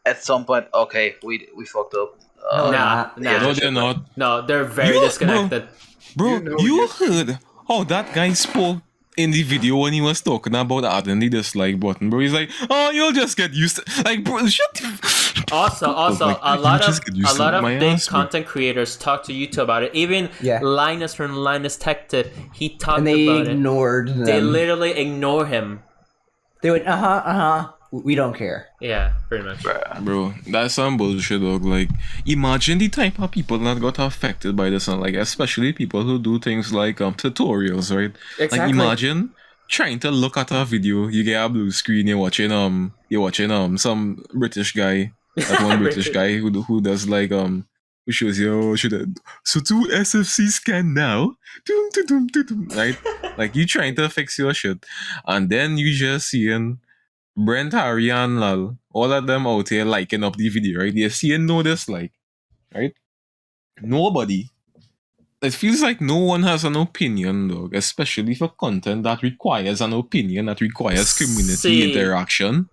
at some point, okay, we fucked up. No, Nah, they're No, they're not. No, they're very You- disconnected. Bro, You know you you- heard how that guy spoke in the video when he was talking about adding the dislike button, bro. He's like, oh, you'll just get used to... Like, bro, shut the... Also, Like, a you lot just get used to my big ass, bro. content creators talk to YouTube about it. Even Yeah. Linus from Linus Tech Tip, he talked And they about it. ignored them. They literally ignore him. They went, we don't care. Yeah, pretty much. Bruh. Bro, that's some bullshit, dog. Like, imagine the type of people that got affected by this, and like, especially people who do things like tutorials, right? Like, imagine trying to look at a video, you get a blue screen, you're watching some British guy, that one British guy who does like who shows you so do SFC scan now, right? Like, you trying to fix your shit, and then you just seeing Brent, Harry, and Lal, all of them out here liking up the video, right? They're seeing no dislike, right? Nobody. It feels like no one has an opinion, dog, especially for content that requires an opinion, that requires community See. interaction,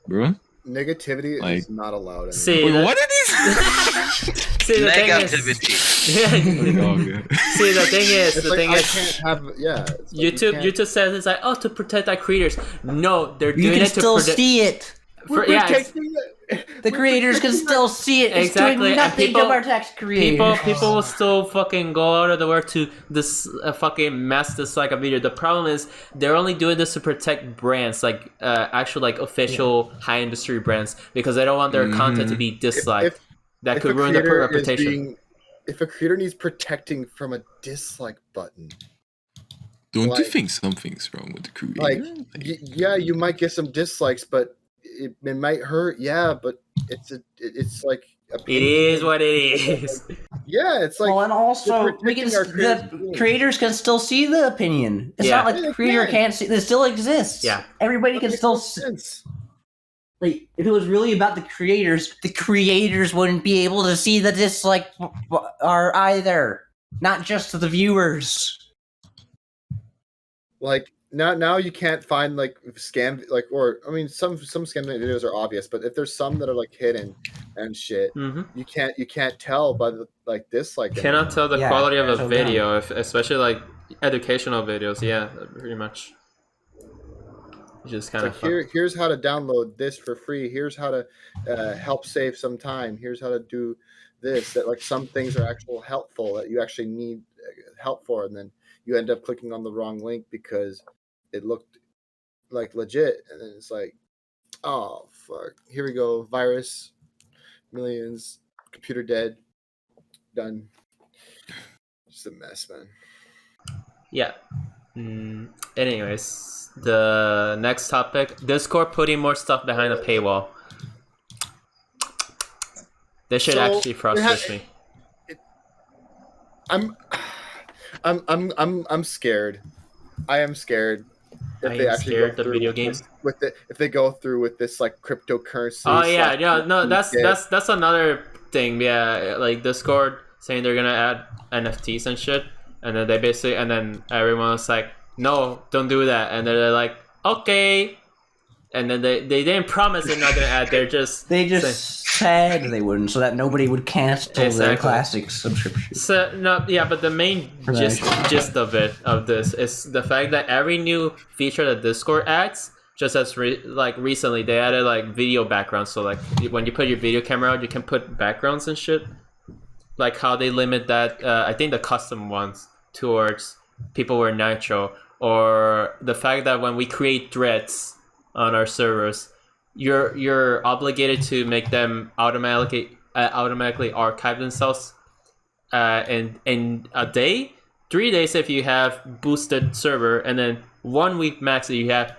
bro. Negativity Like- is not allowed anymore. See, Wait, the- what did he see, the thing is, Negativity. dog? see, the thing is, It's the like, thing I is, can't have it's like, you can't- YouTube says it's like, oh, to protect our creators. No, they're You doing can it to still protect. see it. We're Yeah, it's- protecting it. The creators can still see it. It's Exactly, doing and nothing people- to protect creators. People will still fucking go out of the way to this fucking mass dislike a video. The problem is they're only doing this to protect brands, like actual like official high industry brands, because they don't want their content to be disliked. That If could a ruin their creator is reputation. if a creator needs protecting from a dislike button, Don't you Like- think something's wrong with the creator? like yeah, you might get some dislikes, but it might hurt. Yeah, but it's like It is what it is. Yeah, it's like well, and also they're we can protecting our creators' the feelings. creators can still see the opinion. It's Yeah. not like Yeah, the they creator can. can't see. It still exists. Yeah. Everybody That can makes still. no sense. Like, if it was really about the creators wouldn't be able to see the dislike are either. Not just the viewers. Like now you can't find like scam or I mean some scam videos are obvious, but if there's some that are like hidden and shit, Hmm. you can't tell by the like dislike. Cannot tell the Yeah, quality of a so video, especially like educational videos. Yeah, pretty much. You just kind It's of like here's how to download this for free. Here's how to help save some time. Here's how to do this. That like some things are actual helpful that you actually need help for, and then you end up clicking on the wrong link because it looked like legit, and then it's like, oh fuck, here we go, virus, millions. Computer dead. Done. Just a mess, man. Yeah. Anyways, the next topic: Discord putting more stuff behind a paywall. This shit actually frustrates me. I'm scared. I am scared. If they actually scared go the video game if they go through with this like cryptocurrency. Oh yeah, no, that's another thing. Yeah, like Discord saying they're gonna add NFTs and shit, and then everyone was like, no, don't do that, and they're like, okay, and then they didn't promise they're not gonna add. They just said they wouldn't, so that nobody would cancel their classic subscription. So no, yeah, but the main gist of this is the fact that every new feature that Discord adds, just as recently they added like video backgrounds. So like when you put your video camera out, you can put backgrounds and shit. Like how they limit that, I think the custom ones towards people with Nitro, or the fact that when we create threads on our servers, you're obligated to make them automatically archive themselves in a day, 3 days if you have boosted server, and then 1 week max if you have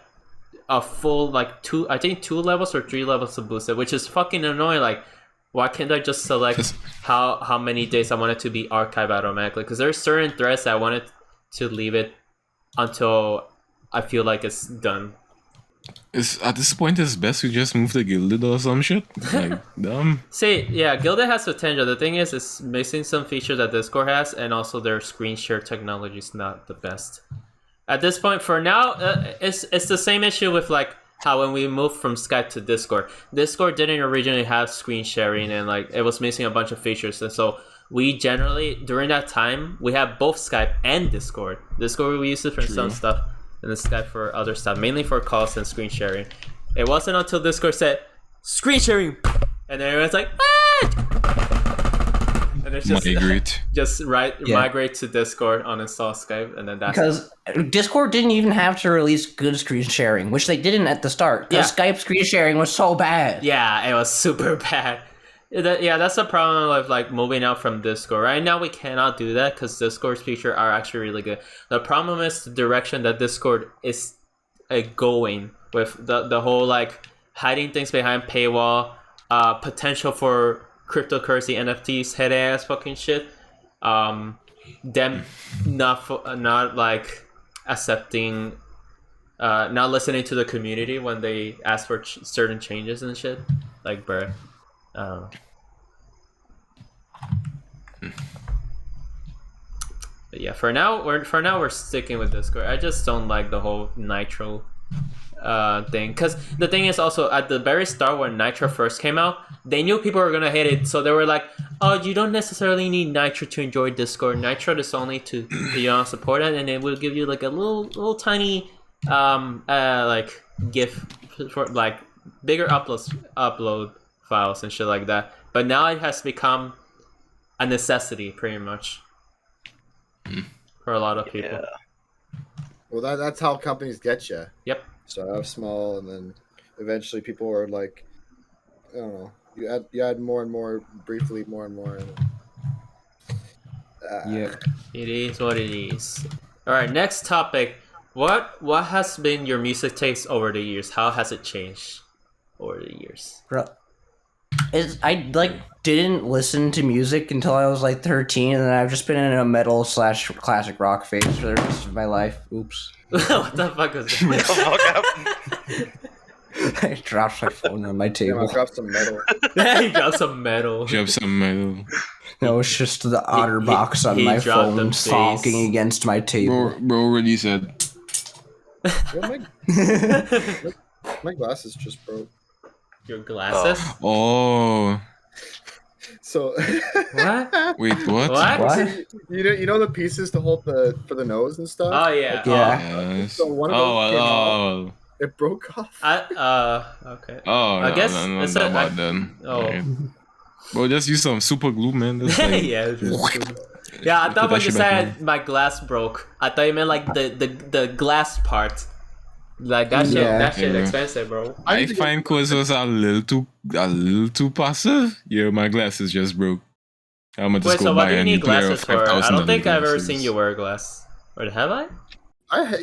a full like two levels or 3 levels of boosted, which is fucking annoying. Like, why can't I just select how many days I want it to be archived automatically? Because there's certain threads that I wanted to leave it until I feel like it's done. At this point, it's best we just move to Gilded or some shit. Like, dumb. See, yeah, Gilded has potential. The thing is, it's missing some features that Discord has, and also their screen share technology is not the best. At this point, for now, it's the same issue with like how when we moved from Skype to Discord didn't originally have screen sharing, and like it was missing a bunch of features, and so we generally during that time we have both Skype and Discord. Discord we use it for some stuff, and then Skype for other stuff, mainly for calls and screen sharing. It wasn't until Discord said screen sharing, and then everyone's like, and it's just migrate to Discord, uninstall Skype, and then that's because Discord didn't even have to release good screen sharing, which they didn't at the start. Because Skype screen sharing was so bad. Yeah, it was super bad. That's the problem with like moving out from Discord. Right now we cannot do that because Discord's features are actually really good. The problem is the direction that Discord is going with the whole like hiding things behind paywall, potential for cryptocurrency NFTs, head ass fucking shit. Them not like accepting, not listening to the community when they ask for certain changes and shit. Like, bruh. But yeah, for now we're sticking with Discord. I just don't like the whole Nitro thing, because the thing is also at the very start when Nitro first came out, they knew people were gonna hate it, so they were like, oh, you don't necessarily need Nitro to enjoy Discord. Nitro is only to support it, and it will give you like a little tiny like GIF for like bigger upload files and shit like that. But now it has become a necessity pretty much for a lot of people. Well, that's how companies get you. Yep. Start off small, and then eventually people are like, I don't know, you add more and more, briefly more and more. Yeah. It is what it is. All right, next topic. What has been your music taste over the years? How has it changed over the years? I like didn't listen to music until I was like 13, and then I've just been in a metal / classic rock phase for the rest of my life. Oops. What the fuck was that? I dropped my phone on my table. I dropped some metal. He dropped some metal. No, it's just the OtterBox on my phone talking against my table. Bro already said. My glasses just broke. Your glasses? Oh. So what? Wait, what? What? You know the pieces to hold for the nose and stuff? Oh yeah. Yes. So one of those came off. It broke off. Okay. Oh, I guess it's not bad then. Oh. Okay. Bro, just use some super glue, man. Like, yeah. Yeah, I thought when you said my glass broke, I thought you meant like the glass part. Like that shit, Yeah. that shit Yeah. expensive, bro. I find Quiz was a little too passive. Yeah, my glasses just broke. I'm gonna just Wait, go so what buy do you a new need pair of glasses for? I don't $5,000 think I've ever glasses. seen you wear glass. Or have I?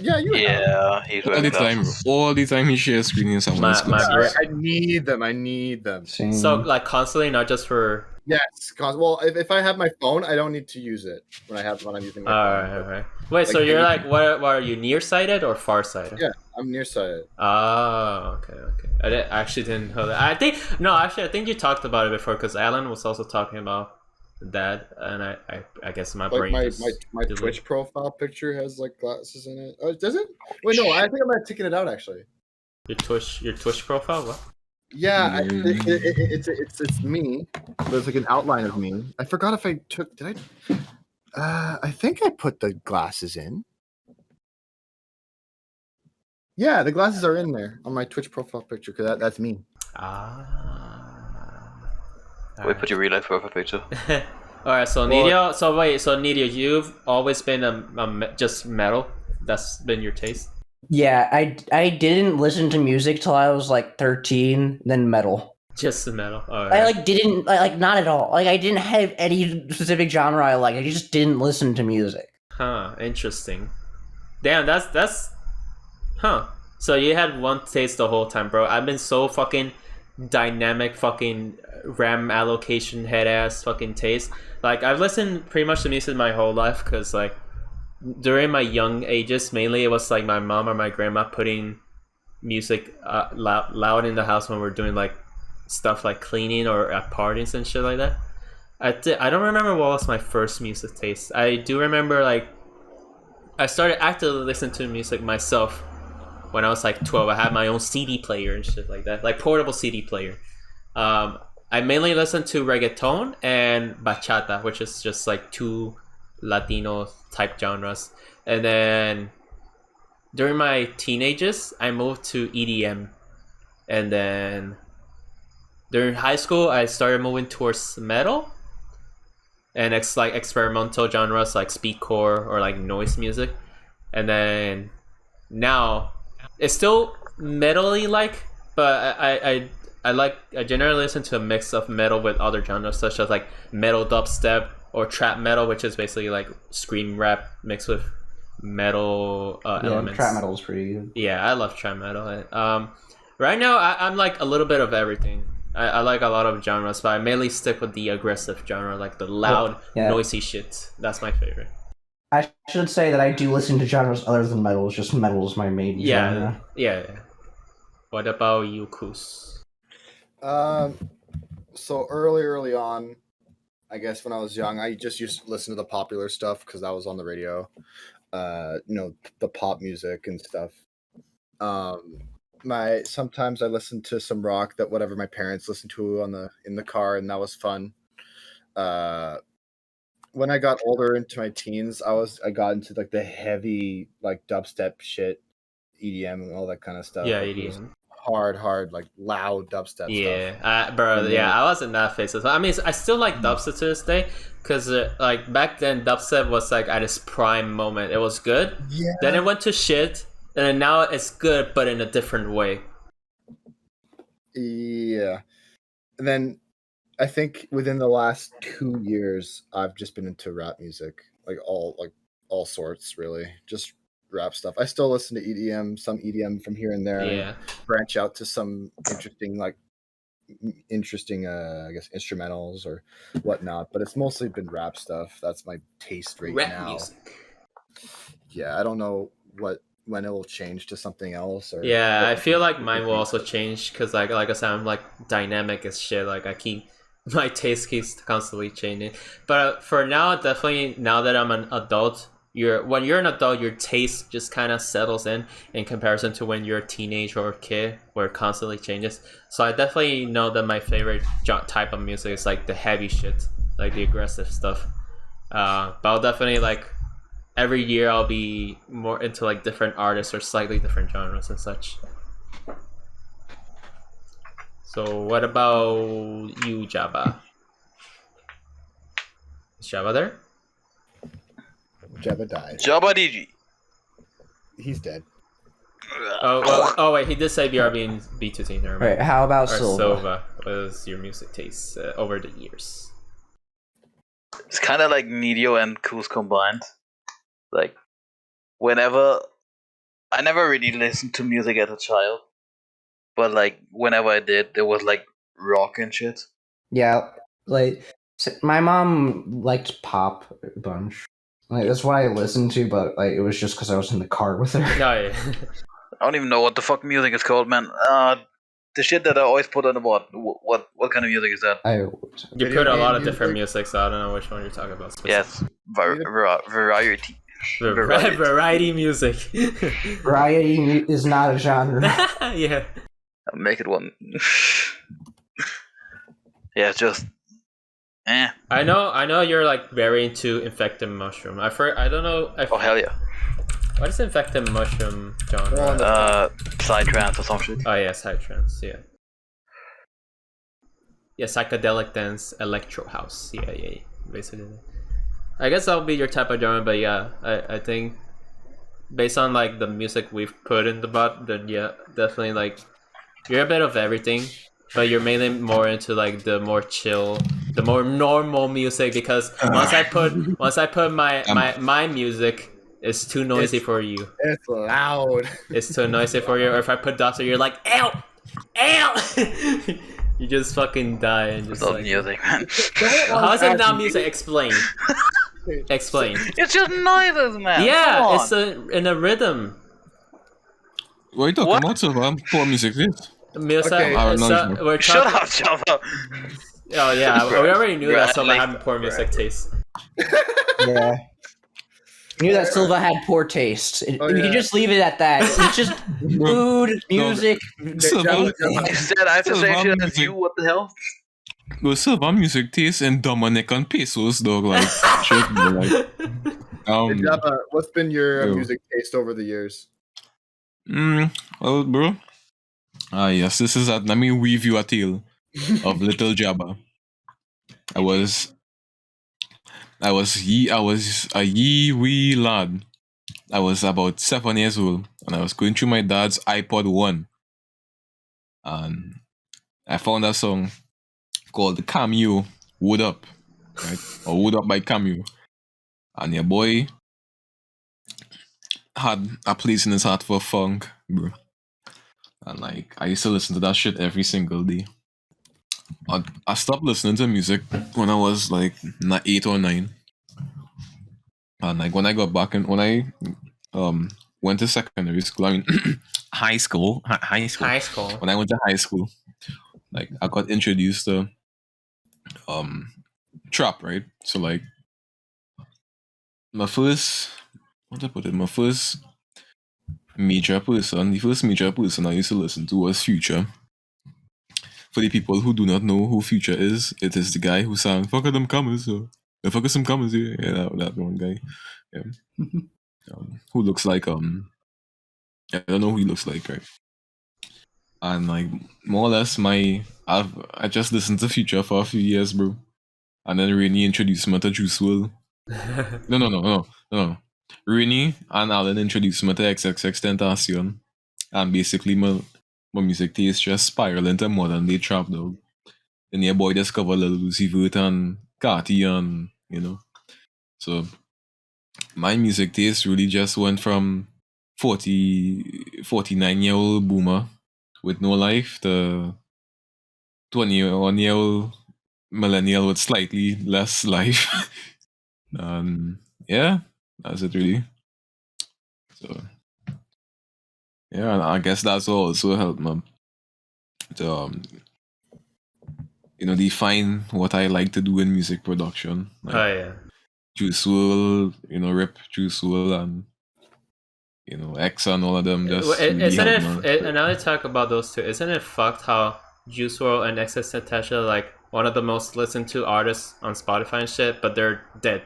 Yeah, you have. Yeah, he's All wearing the time, glasses. all the time he shares screen in someone's My glasses. I need them. I need them. Same. So like constantly, not just for. Yes, well, if I have my phone, I don't need to use it when I'm using my phone. Alright. Wait, so Like, you're anything- like, what are you, nearsighted or farsighted? Yeah. I'm nearsighted. Oh, okay. I actually didn't know that. I think you talked about it before because Alan was also talking about that, and I guess my Like brain my just deleted. Twitch profile picture has like glasses in it. Oh, does it? Wait, no. I think I might have taken it out actually. Your Twitch profile. What? Yeah, it's me. There's like an outline of me. I forgot if I took. Did I? I think I put the glasses in. Yeah, the glasses are in there on my Twitch profile picture because that's me. Wait, put your real life profile picture. Alright, so Nidio. So wait, so Nidio, you've always been just metal. That's been your taste. Yeah, I didn't listen to music till I was like 13, then metal. Just the metal. Alright. I didn't not at all. Like I didn't have any specific genre I like. I just didn't listen to music. Huh, interesting. Damn, that's huh. So you had one taste the whole time, bro. I've been so fucking dynamic fucking RAM allocation head ass fucking taste. Like I've listened pretty much to music my whole life because like during my young ages, mainly it was like my mom or my grandma putting music loud in the house when we're doing like stuff like cleaning or at parties and shit like that. I don't remember what was my first music taste. I do remember like I started actively listening to music myself when I was like 12. I had my own CD player and shit like that, like portable CD player. I mainly listened to reggaeton and bachata, which is just like two Latino type genres. And then during my teenagers, I moved to EDM. And then during high school, I started moving towards metal. And it's like experimental genres like speedcore or like noise music. And then now it's still metal-y like, but I generally listen to a mix of metal with other genres such as like metal dubstep or trap metal, which is basically like scream rap mixed with metal elements. Trap metal is pretty good. Yeah, I love trap metal. Right now I'm like a little bit of everything. I like a lot of genres, but I mainly stick with the aggressive genre, like the loud, noisy shit. That's my favorite. I should say that I do listen to genres other than metal. It's just metal is my main genre. Yeah. What about you, Kuz? So early on, I guess when I was young, I just used to listen to the popular stuff because that was on the radio. The pop music and stuff. Sometimes I listened to some rock that whatever my parents listened to in the car, and that was fun. When I got older into my teens, I got into like the heavy like dubstep shit, EDM and all that kind of stuff. Yeah, like, EDM. Hard, like loud dubstep stuff. Yeah, bro. Yeah, I was in that phase as well. I mean, I still like dubstep to this day because like back then, dubstep was like at its prime moment. It was good. Yeah. Then it went to shit, and then now it's good, but in a different way. Yeah. And then I think within the last 2 years, I've just been into rap music, like all sorts, really, just rap stuff. I still listen to EDM, some EDM from here and there. Yeah. Branch out to some interesting, I guess, instrumentals or whatnot. But it's mostly been rap stuff. That's my taste right Rap now. music. Yeah, I don't know when it will change to something else. Or Yeah, I feel like mine will also change because like I said, I'm like dynamic as shit. Like my taste keeps constantly changing. But for now, definitely now that I'm an adult, when you're an adult, your taste just kind of settles in comparison to when you're a teenager or a kid, where it constantly changes. So I definitely know that my favorite type of music is like the heavy shit, like the aggressive stuff. But I'll definitely like every year I'll be more into like different artists or slightly different genres and such. So what about you, Jabba? Is Jabba there? Jabba died. Jabba DG. He's dead. Oh wait, he did say BRB and B2T. Never mind. Right, how about Or Silva? Silva. What is your music taste over the years? It's kind of like Nidio and Kuz combined. Like, whenever I never really listened to music as a child, but like whenever I did, there was like rock and shit. Yeah, like my mom liked pop a bunch. Like that's what I listened to, but like it was just because I was in the car with her. No, yeah. I don't even know what the fuck music is called, man. The shit that I always put on the board. What kind of music is that? You put a lot of different music, so I don't know which one you're talking about. Yes, variety. Variety music. Variety is not a genre. Yeah. I'll make it one. Yeah, it's just. I know you're like very into infected mushroom. I don't know. Oh hell yeah. What is infected mushroom genre? Psytrance or some shit. Oh yeah, psytrance. Yeah. Yeah, psychedelic dance, electro house. Yeah. Basically, I guess that'll be your type of genre. But yeah, I think based on like the music we've put in the bot, then yeah, definitely like you're a bit of everything. But you're mainly more into like the more chill, the more normal music because once I put my music, it's too noisy for you. It's loud. It's too noisy for you. Or if I put Doctor, you're like, ow. You just fucking die and just like music, man. How is it not music? Explain. Explain. It's just noises, man. Yeah, it's in a rhythm. What are you talking about? So poor music is. Music. Okay. We're Shut up, Java. Oh yeah, we already knew that Silva had poor music taste. Yeah. I knew that Silva had poor taste. We can just leave it at that. It's just food, music. Silva, Instead, I have to say shit as you. What the hell? well, Silva music taste in Dominic and pesos, dog. Like, shit, bro, like, Hey, Java, what's been your music taste over the years? well, bro. Yes, this is let me weave you a tale of little Jabba. I was a wee lad. I was about 7 years old, and I was going through my dad's iPod 1, and I found a song called Cameo Wood Up, right? Or Wood Up by Cameo, and your boy had a place in his heart for funk, bro. And like I used to listen to that shit every single day. I stopped listening to music when I was like 8 or 9. And like when I got back when I went to secondary school, I mean high school. When I went to high school, like I got introduced to trap, right? So like my first major person I used to listen to was Future. For the people who do not know who Future is, it is the guy who sang "Fuck them commas" or "The fuck some commas." Yeah, that one guy. Yeah. Who looks like I don't know who he looks like, right? And like more or less I just listened to Future for a few years, bro. And then Rainy introduced me to Juice WRLD. No. Rainy and Alan introduced me to XXXTentacion. And basically my music taste just spiraled into modern day trap, dog. And your boy discovered Lil Uzi Vert and Carti and so my music taste really just went from 49-year-old boomer with no life to 21-year-old millennial with slightly less life. Yeah, that's it really. So yeah, and I guess that's also helped me to define what I like to do in music production. Like, Oh yeah. Juice WRLD, Rip Juice WRLD and X and all of them just really Isn't helped me. and now I talk about those two, isn't it fucked how Juice WRLD and XXXTentacion are like one of the most listened to artists on Spotify and shit, but they're dead.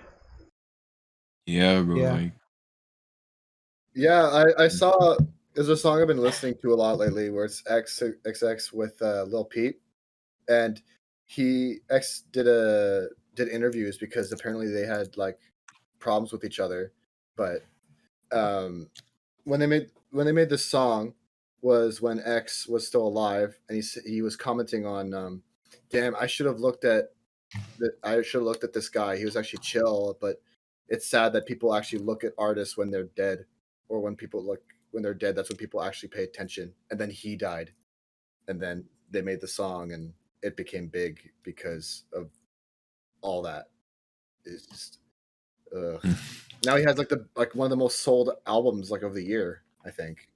Yeah, bro. Yeah. Like, Yeah, I saw there's a song I've been listening to a lot lately where it's XX with Lil Peep, and X did interviews because apparently they had like problems with each other, but when they made this song was when X was still alive, and he was commenting on, damn, I should have looked at this guy. He was actually chill, but it's sad that people actually look at artists when they're dead, or when they're dead. That's when people actually pay attention. And then he died, and then they made the song, and it became big because of all that. It's just, now he has like one of the most sold albums like of the year, I think.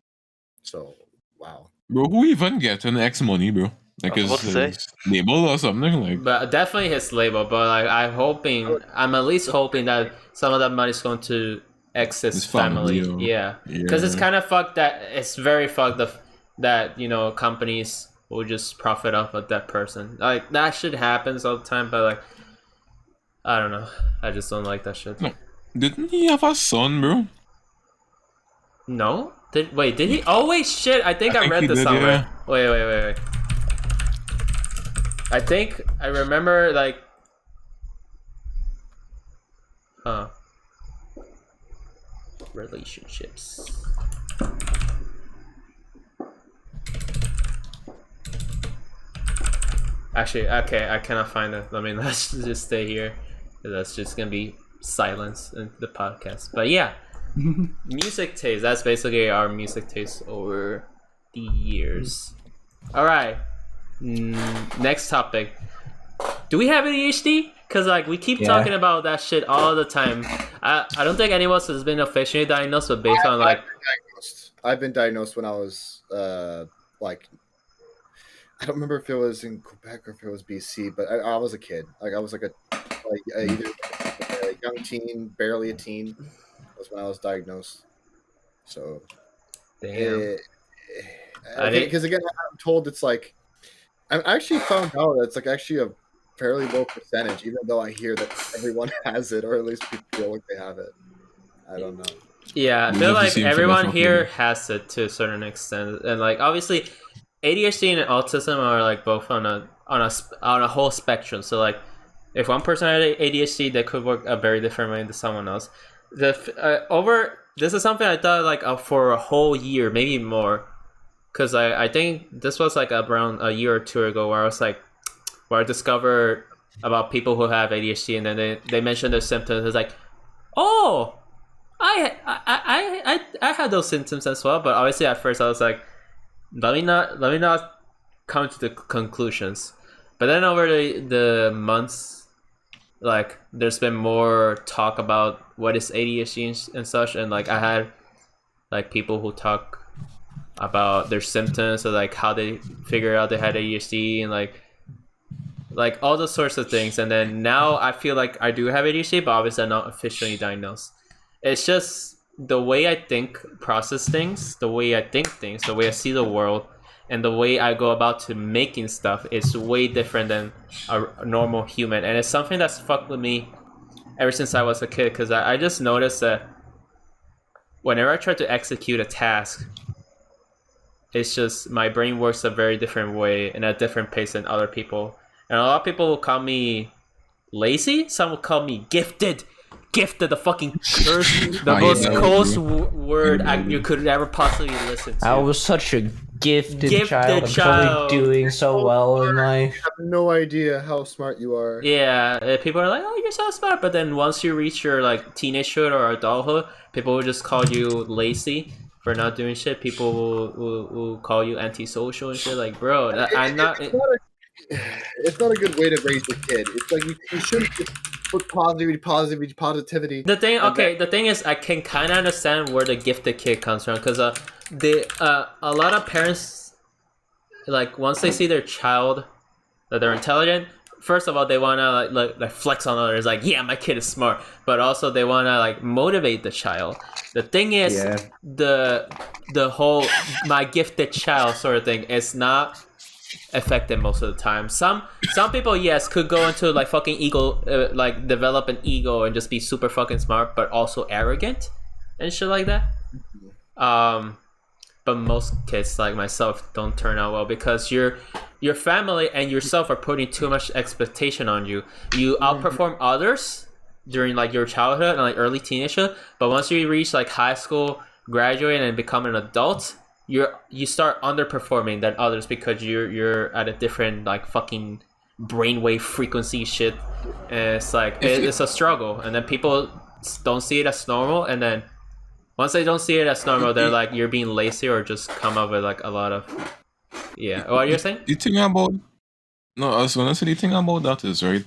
So wow, Bro, who even get an X money, bro? Like I was about to his label or something like. But definitely his label. But like I'm at least hoping that some of that money is going to X's family. Yeah, because it's kind of fucked that it's very fucked that companies will just profit off of that person. Like that shit happens all the time, but like I don't know. I just don't like that shit. No. Didn't he have a son, bro? No? Did he? Oh wait, shit! I think I read this somewhere. Yeah. Wait. I think I remember like, relationships. Actually, okay, I cannot find it. I mean, let's just stay here. That's just gonna be silence in the podcast. But yeah, music taste. That's basically our music taste over the years. All right, next topic. Do we have ADHD? Because like we keep talking about that shit all the time. I don't think anyone else has been officially diagnosed, but based on like I've been diagnosed when I was like, I don't remember if it was in Quebec or if it was BC, but I was a kid. Like I was either a young teen, barely a teen. Was when I was diagnosed. So, damn. Because again, I'm told it's like, I actually found out that it's like actually a fairly low percentage, even though I hear that everyone has it, or at least people feel like they have it. I don't know. Yeah, I feel like everyone here has it to a certain extent, and like obviously, ADHD and autism are like both on a whole spectrum. So like, if one person had ADHD, they could work a very different way than someone else. This is something I thought like for a whole year, maybe more, because I think this was like around a year or two ago where I discovered about people who have ADHD, and then they mentioned their symptoms. It's like, oh, I had those symptoms as well, but obviously at first I was like, let me not come to the conclusions. But then over the months, like there's been more talk about what is ADHD and such, and like I had like people who talk about their symptoms, or like how they figured out they had ADHD, and like all those sorts of things. And then now I feel like I do have ADHD, but obviously I'm not officially diagnosed. It's just the way I process things, the way I think things, the way I see the world, and the way I go about to making stuff is way different than a normal human. And it's something that's fucked with me ever since I was a kid, because I just noticed that whenever I try to execute a task, it's just my brain works a very different way and at a different pace than other people. And a lot of people will call me lazy. Some will call me gifted. Gifted, the fucking curse, the most cursed word you could ever possibly listen to. I was such a gifted child. I'm totally doing so well in life. I have no idea how smart you are. Yeah, people are like, oh, you're so smart. But then once you reach your like teenagehood or adulthood, people will just call you lazy for not doing shit. People will call you antisocial and shit. Like, bro, it's not a good way to raise a kid. It's like you shouldn't just put positivity. The thing is, I can kind of understand where the gifted kid comes from, because a lot of parents, like once they see their child that they're intelligent, first of all they want to like flex on others, like, yeah, my kid is smart, but also they want to like motivate the child. The thing is, the whole my gifted child sort of thing is not effective most of the time. Some people, yes, could go into like fucking ego, like develop an ego and just be super fucking smart, but also arrogant and shit like that. But most kids like myself don't turn out well, because your family and yourself are putting too much expectation on you. You outperform others during like your childhood and like early teenagehood, but once you reach like high school graduate and become an adult, you start underperforming than others because you're at a different like fucking brainwave frequency shit. And it's like it's a struggle, and then people don't see it as normal, and then once they don't see it as normal, they're like you're being lazy or just come up with like a lot of what you're saying? The thing about no, I was gonna say the thing about that is right.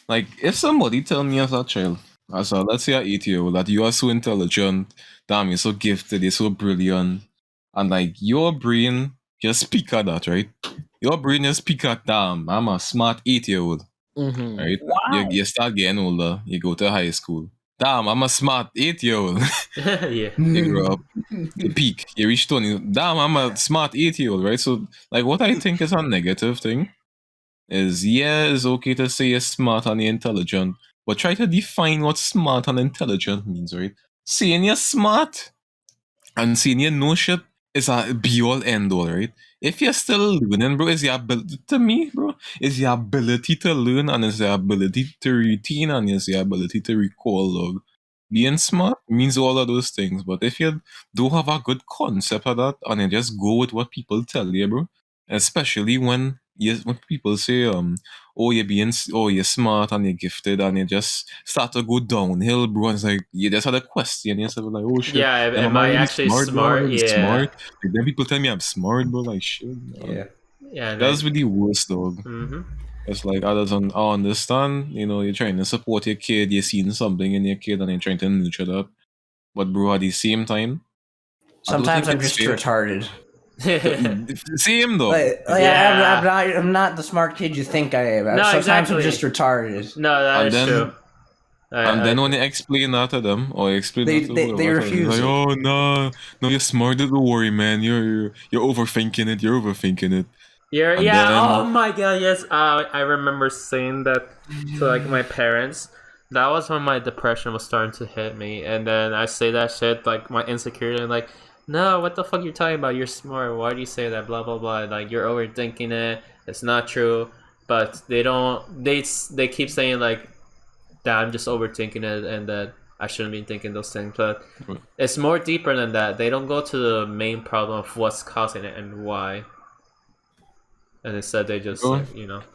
Like if somebody tell me as a child, as a let's say an 8-year-old, that you are so intelligent, damn, you're so gifted, you're so brilliant, and like your brain just speak at that, right? Your brain just speak at damn, I'm a smart 8-year-old. Right? Wow. You start getting older, you go to high school. Damn, I'm a smart 8-year-old. Yeah. You grow up, you peak, you reach 20. Damn, I'm a smart 8-year-old, right? So, like, what I think is a negative thing is, yeah, it's okay to say you're smart and you're intelligent, but try to define what smart and intelligent means, right? Saying you're smart and saying you know shit is a be-all, end-all, right? If you're still learning, bro, is your ability to me, bro, is your ability to learn and is your ability to retain and is your ability to recall, dog. Being smart means all of those things, but if you don't have a good concept of that and you just go with what people tell you, bro, especially when people say you're smart and you're gifted and you just start to go downhill, bro, and it's like you just had a question yourself like, oh shit, Yeah, am I really actually bro? smart? Am I really Yeah. smart? Like, then people tell me I'm smart, bro, like shit. Yeah. Yeah. That's really worse, dog. Mm-hmm. It's like I understand, you're trying to support your kid, you're seeing something in your kid and you're trying to nurture that. But bro, at the same time, I don't Sometimes think I'm it's just fair. retarded. Same though. Yeah. I'm not the smart kid you think I am. No, Sometimes exactly. I'm just retarded. No, that And is then- true. And then when you explain that to them, or you explain They- that to they- whoever, they it's refuse like, it. oh no, you're smart. Don't worry, man. You're overthinking it. You're overthinking it. And then- oh my god, yes. I remember saying that to like my parents. That was when my depression was starting to hit me, and then I say that shit like my insecurity, and like, no, what the fuck you're talking about? You're smart. Why do you say that? Blah blah blah. Like you're overthinking it. It's not true. But they don't. They keep saying like that I'm just overthinking it and that I shouldn't be thinking those things. But Right. it's more deeper than that. They don't go to the main problem of what's causing it and why. And instead they just Oh.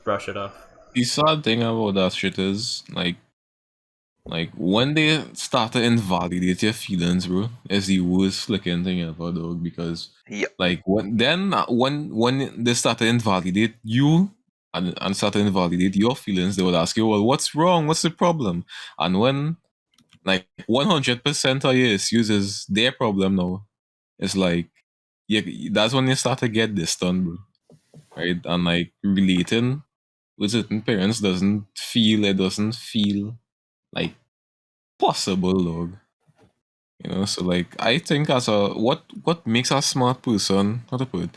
brush it off. The sad thing about that shit is like when they start to invalidate your feelings, bro, is the worst flicking thing ever, dog. Because Yep. like when they start to invalidate you and start to invalidate your feelings, they would ask you, well, what's wrong? What's the problem? And when like 100% of your issues is their problem now, it's like that's when you start to get distant, bro. Right? And like relating with certain parents doesn't feel like possible, dog. So like I think as a what makes a smart person, how to put it,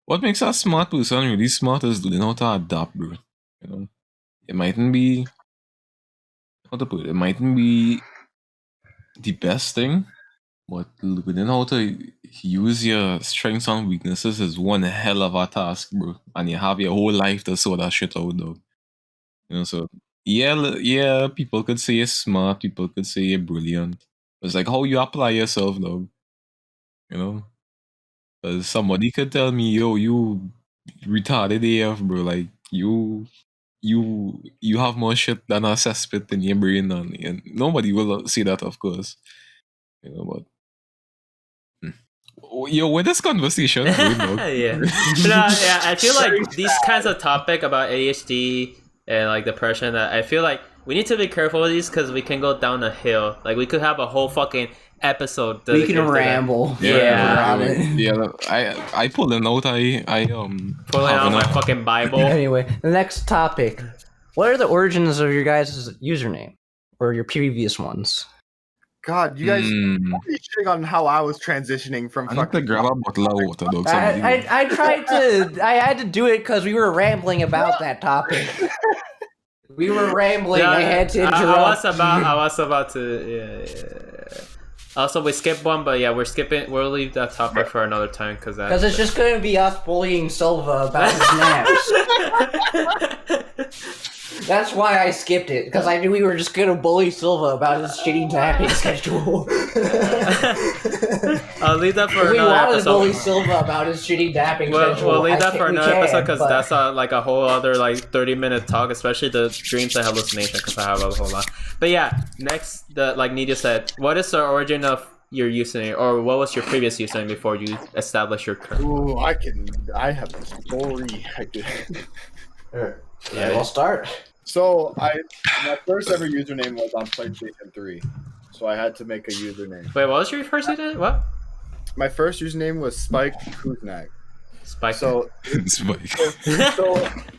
what makes a smart person really smart is learning how to adapt, bro. It mightn't be it mightn't be the best thing, but learning how to use your strengths and weaknesses is one hell of a task, bro. And you have your whole life to sort that shit out, dog. So yeah, people could say you're smart, people could say you're brilliant. It's like how you apply yourself, dog. Because somebody could tell me, yo, you retarded AF, bro. Like you have more shit than a cesspit in your brain, and nobody will say that, of course. But yo, where this conversation going, dog? Yeah. Yeah, I feel like these kinds of topic about ADHD and like depression, that I feel like we need to be careful with these because we can go down a hill. Like we could have a whole fucking episode. We dedicated can to that. ramble. Yeah. forever on it. Yeah, I pulling out. Pulling have out my enough- fucking Bible. Anyway, the next topic. What are the origins of your guys' username? Or your previous ones? God, you guys Mm, are shitting on how I was transitioning from I need to fucking. grab a bottle of water, dog. Somebody- I tried to... I had to do it because we were rambling about that topic. We were rambling. Yeah, I had to interrupt. I was about to. Yeah. Also, we skipped one, but yeah, we'll leave that topic for another time because it's just going to be us bullying Silva about his naps. That's why I skipped it, because I knew we were just gonna bully Silva about his shitty tapping schedule. I'll leave that for We another wanted to bully episode. Silva about his shitty tapping schedule. We'll leave that for another episode because but- that's like a whole other like 30-minute talk, especially the dreams and hallucination because I have a whole lot. But yeah, next, like Nidia said, what is the origin of your username, or what was your previous username before you established your current? Ooh, I have a story. Yeah, we'll start. So my first ever username was on PlayStation 3. So I had to make a username. Wait, what was your first username? What? My first username was Spike Kuznak. Spike. So Spike. so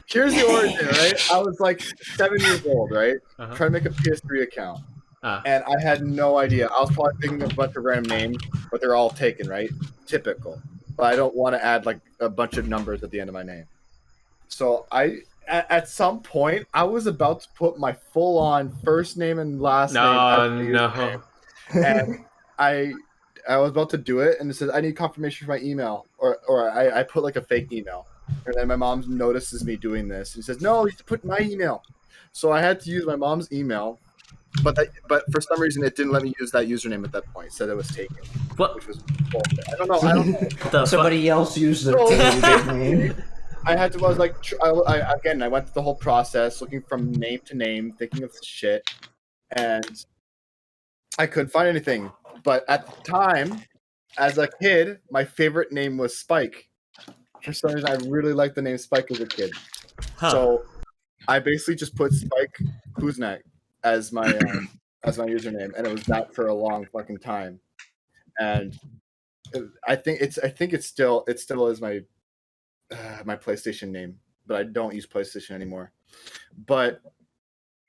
here's the origin, right? I was like 7 years old, right? Uh-huh. Trying to make a PS3 account. Ah. And I had no idea. I was probably thinking of a bunch of random names, but they're all taken, right? Typical. But I don't want to add like a bunch of numbers at the end of my name. So at some point, I was about to put my full-on first name and last name. as the username. And I was about to do it, and it says I need confirmation for my email, or I put like a fake email, and then my mom notices me doing this and says, "No, you have to put my email." So I had to use my mom's email, but for some reason it didn't let me use that username at that point. It said it was taken, What? which was bullshit. I don't know. The Somebody else used their name. I was like, I went through the whole process, looking from name to name, thinking of shit, and I couldn't find anything. But at the time, as a kid, my favorite name was Spike. For some reason, I really liked the name Spike as a kid. Huh. So I basically just put Spike Kuznak as my username, and it was that for a long fucking time. And I think it still is my PlayStation name, but I don't use PlayStation anymore. But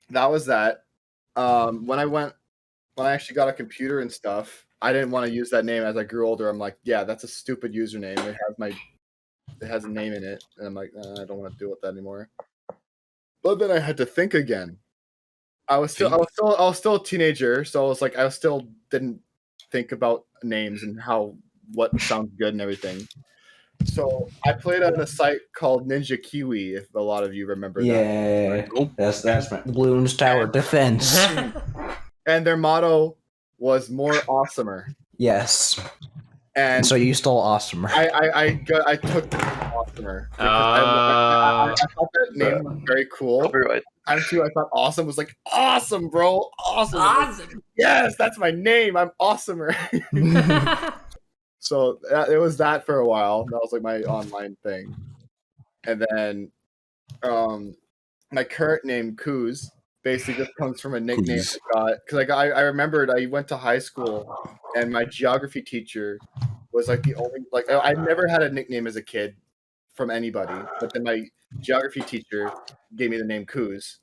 that was that. When I actually got a computer and stuff, I didn't want to use that name. As I grew older, I'm like, yeah, that's a stupid username. It has a name in it, and I'm like, I don't want to deal with that anymore. But then I had to think again. I was still a teenager, so I still didn't think about names and what sounds good and everything. So I played on a site called Ninja Kiwi, if a lot of you remember that. Yeah, that's my Bloons Tower Defense. And their motto was "More Awesomer." Yes. And so you stole Awesomer. I took Awesomer because I thought that name was very cool. Copyright. And too, I thought awesome was like awesome, bro, awesome. Like, yes, that's my name. I'm Awesomer. So it was that for a while. That was like my online thing. And then my current name, Kuz, basically just comes from a nickname I got. Because I remembered I went to high school and my geography teacher was like the only, like I never had a nickname as a kid from anybody. But then my geography teacher gave me the name Kuz.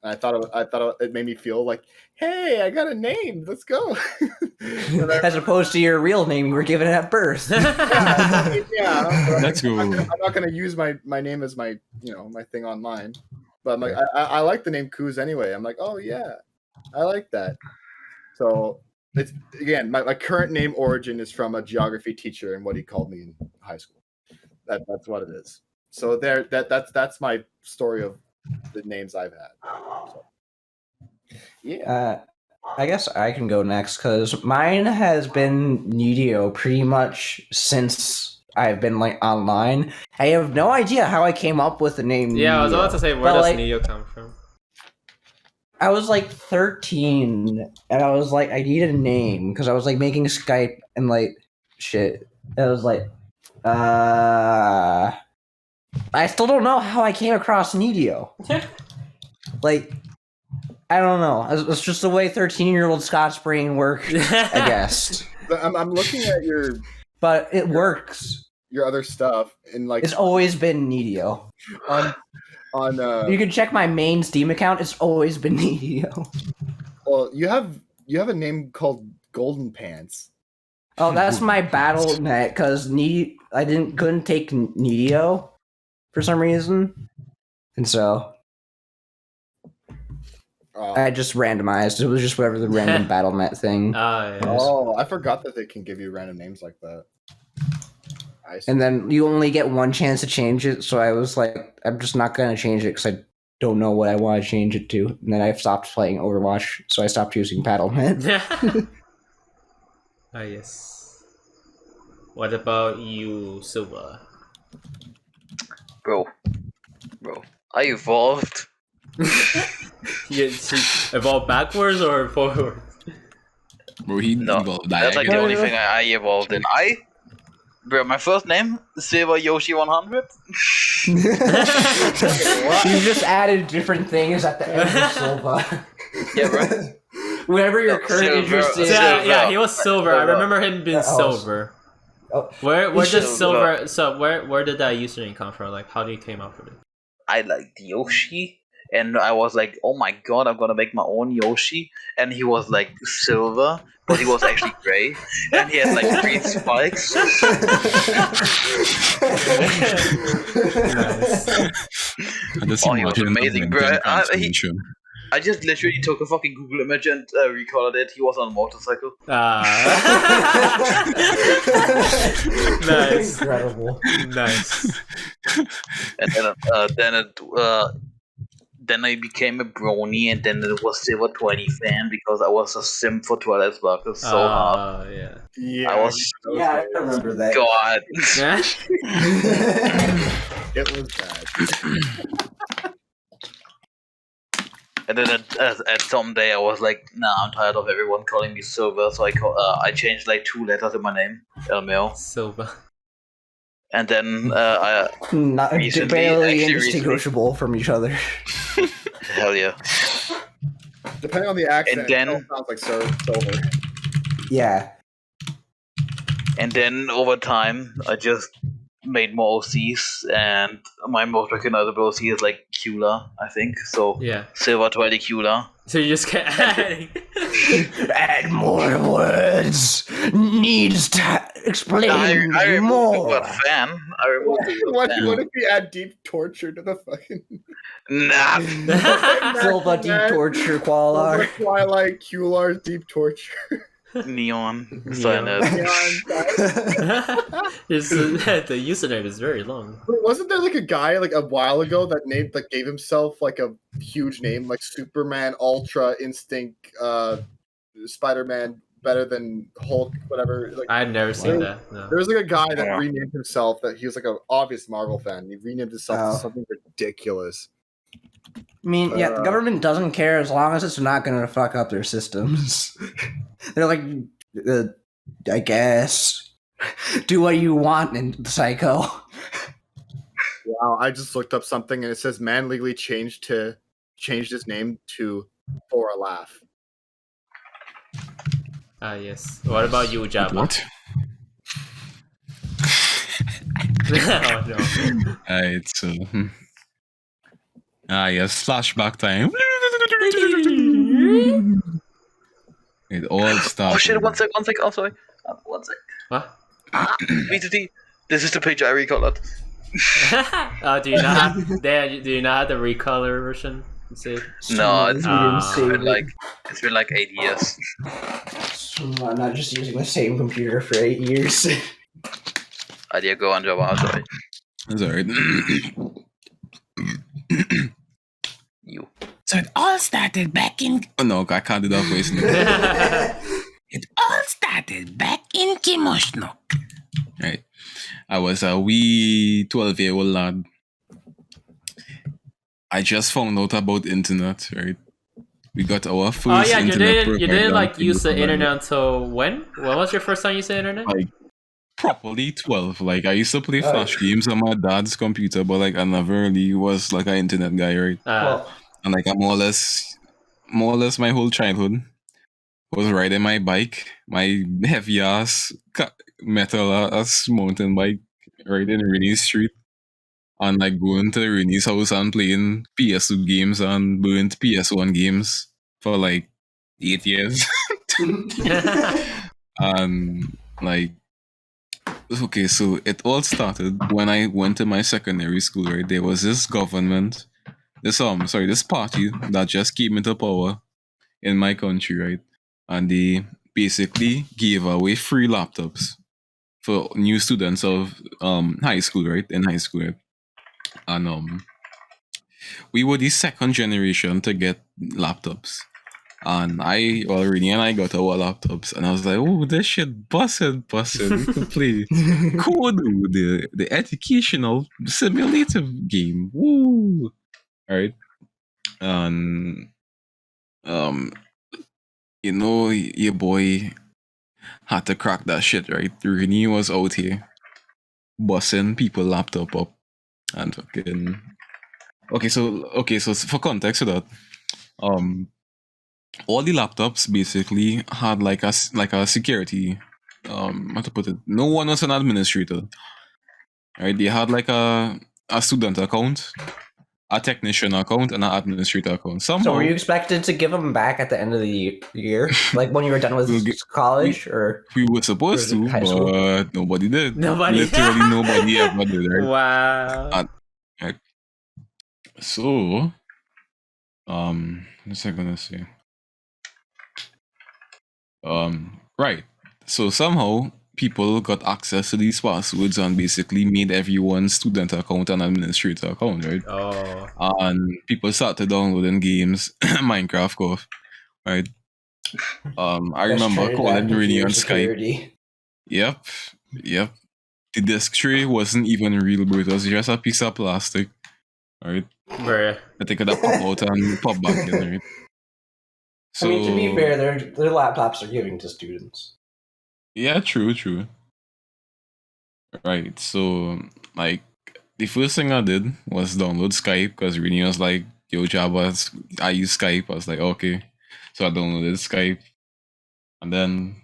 And I thought it made me feel like, hey, I got a name. Let's go. As opposed to your real name you were given at birth. Yeah, That's cool. I'm not gonna use my name as my my thing online. But I'm like, I like the name Kuz anyway. I'm like, oh yeah, I like that. So it's again, my current name origin is from a geography teacher and what he called me in high school. That's what it is. So that's my story of the names I've had. So, yeah. I guess I can go next because mine has been Nidio pretty much since I've been like online. I have no idea how I came up with the name. Yeah, I was Nidio. about to say, where But, does like, Neo come from? I was like 13 and I was like, I need a name because I was like making Skype and like shit. I was like, I still don't know how I came across Nidio. Like, I don't know. It's just the way 13-year-old Scott's brain works, I guess. I'm looking at But it works. your other stuff and like It's always been Nidio. on You can check my main Steam account. It's always been Nidio. well, you have a name called Golden Pants. Oh, that's my BattleNet because I couldn't take Nidio for some reason, and so I just randomized. It was just whatever the random BattleNet thing. Yes. Oh, I forgot that they can give you random names like that. And then you only get one chance to change it, so I was like, I'm just not gonna change it because don't know what I want to change it to. And then I've stopped playing Overwatch, so I stopped using Paddleman. Ah, yes. What about you, Silva? Bro, I evolved. You evolve backwards or forward? Bro, he No, evolved that's like the diagonal. only thing I evolved in. Bro, my first name, Silver Yoshi 100. You just added different things at the end of Silva. Yeah, bro. Whatever your No, current Silver. interest is. Yeah, he was silver. I Silver. remember him being silver. Oh. Where does Silver. silver? So where did that username come from? Like, how did you came up with it? I liked Yoshi, and I was like, oh my god, I'm gonna make my own Yoshi. And he was like silver, but he was actually gray, and he had like green spikes. That's Oh, he was amazing, bro. transformation. I just literally took a fucking Google image and recolored it. He was on a motorcycle. Nice. Incredible. Nice. And then I became a brony, and then it was Silver 20 fan because I was a simp for Twilight Sparkle so hard. Yeah. Yeah, I was Yeah, I remember that. God. it was bad. And then at some day I was like, nah, I'm tired of everyone calling me Silver, so I changed like 2 letters in my name, LML. Silver. And then I Not Recently, barely actually indistinguishable from each other. hell yeah. Depending on the accent, And then- it sounds like silver. Yeah. And then over time I just made more OCs, and my most recognizable OC is like Cula, I think. So Yeah. Silver 20 Cula. So you just kept adding. Add more words. Needs to explain I removed the more. word fan. I removed the word What fan. if we add deep torture to the fucking Nah. Silva deep torture qualar. Twilight Qlar's deep torture? Neon. Neon. Cyanide. The username is very long. Wait, wasn't there like a guy like a while ago that named like gave himself like a huge name like Superman, Ultra Instinct, Spider-Man, better than Hulk, whatever. Like I've never seen that. No. there was like a guy that Yeah. renamed himself that he was like an obvious Marvel fan. He renamed himself Oh. to something ridiculous. I mean, yeah, the government doesn't care as long as it's not going to fuck up their systems. They're like, I guess, do what you want, and psycho. Wow, I just looked up something and it says man legally changed his name to For a Laugh. Ah, yes. What about you, Jabba? What? Oh, no. Alright, so. Yes, flashback time. It all started. Oh shit, one sec. Oh, sorry. One sec. What? B2T. This is the page I recolored. Do you not have? Do you not have the recolor version? No, it's We didn't save it's been like 8 years. it. I'm not just using the same computer for 8 years. Idea go on Java, sorry. It's alright. You. So it all started back in. Oh no, I can't do that voice. It all started back in Kimoshnok. Right. I was a wee 12-year-old lad. I just found out about internet, right? We got our first Oh yeah, internet you didn't like provider use the in internet until when? When was your first time using the internet? Like properly 12. Like I used to play flash games on my dad's computer, but like I never really was like an internet guy, right? And like I'm more or less my whole childhood was riding my bike, my heavy ass metal ass mountain bike, right in Rennie's Street, and like going to Rennie's house and playing PS2 games and burnt PS1 games for like 8 years. And like, okay, so it all started when I went to my secondary school, right? There was this government, this party that just came into power in my country, right? And they basically gave away free laptops for new students of high school, right? In high school, right? And we were the second generation to get laptops. And Rini and I got our laptops, and I was like, oh, this shit busted. We could play code, the educational simulative game. Woo! Alright. And your boy had to crack that shit, right? Rini was out here busting people laptop up and fucking so for context of that, all the laptops basically had like a security, how to put it, no one was an administrator, right? They had like a student account, a technician account, and an administrator account. So Somehow were you expected to give them back at the end of the year, like when you were done with We'll get- college, or we were supposed Or to, was it high school? but nobody did. Nobody. Literally nobody ever did, right? Wow. So, what's I gonna say? Right. So somehow people got access to these passwords and basically made everyone's student account an administrator account, right? Oh. And people started downloading games, Minecraft, stuff, right? I Just remember turned calling back into Rini your on Skype. security? Yep. The disk tray wasn't even real, bro. It was just a piece of plastic, right? Bruh. That they could have pop out and pop back in, right? I mean, to be fair, their laptops are giving to students. Yeah, true. Right. So, like, the first thing I did was download Skype because Rini was like, yo, Jabba, I use Skype. I was like, okay. So I downloaded Skype. And then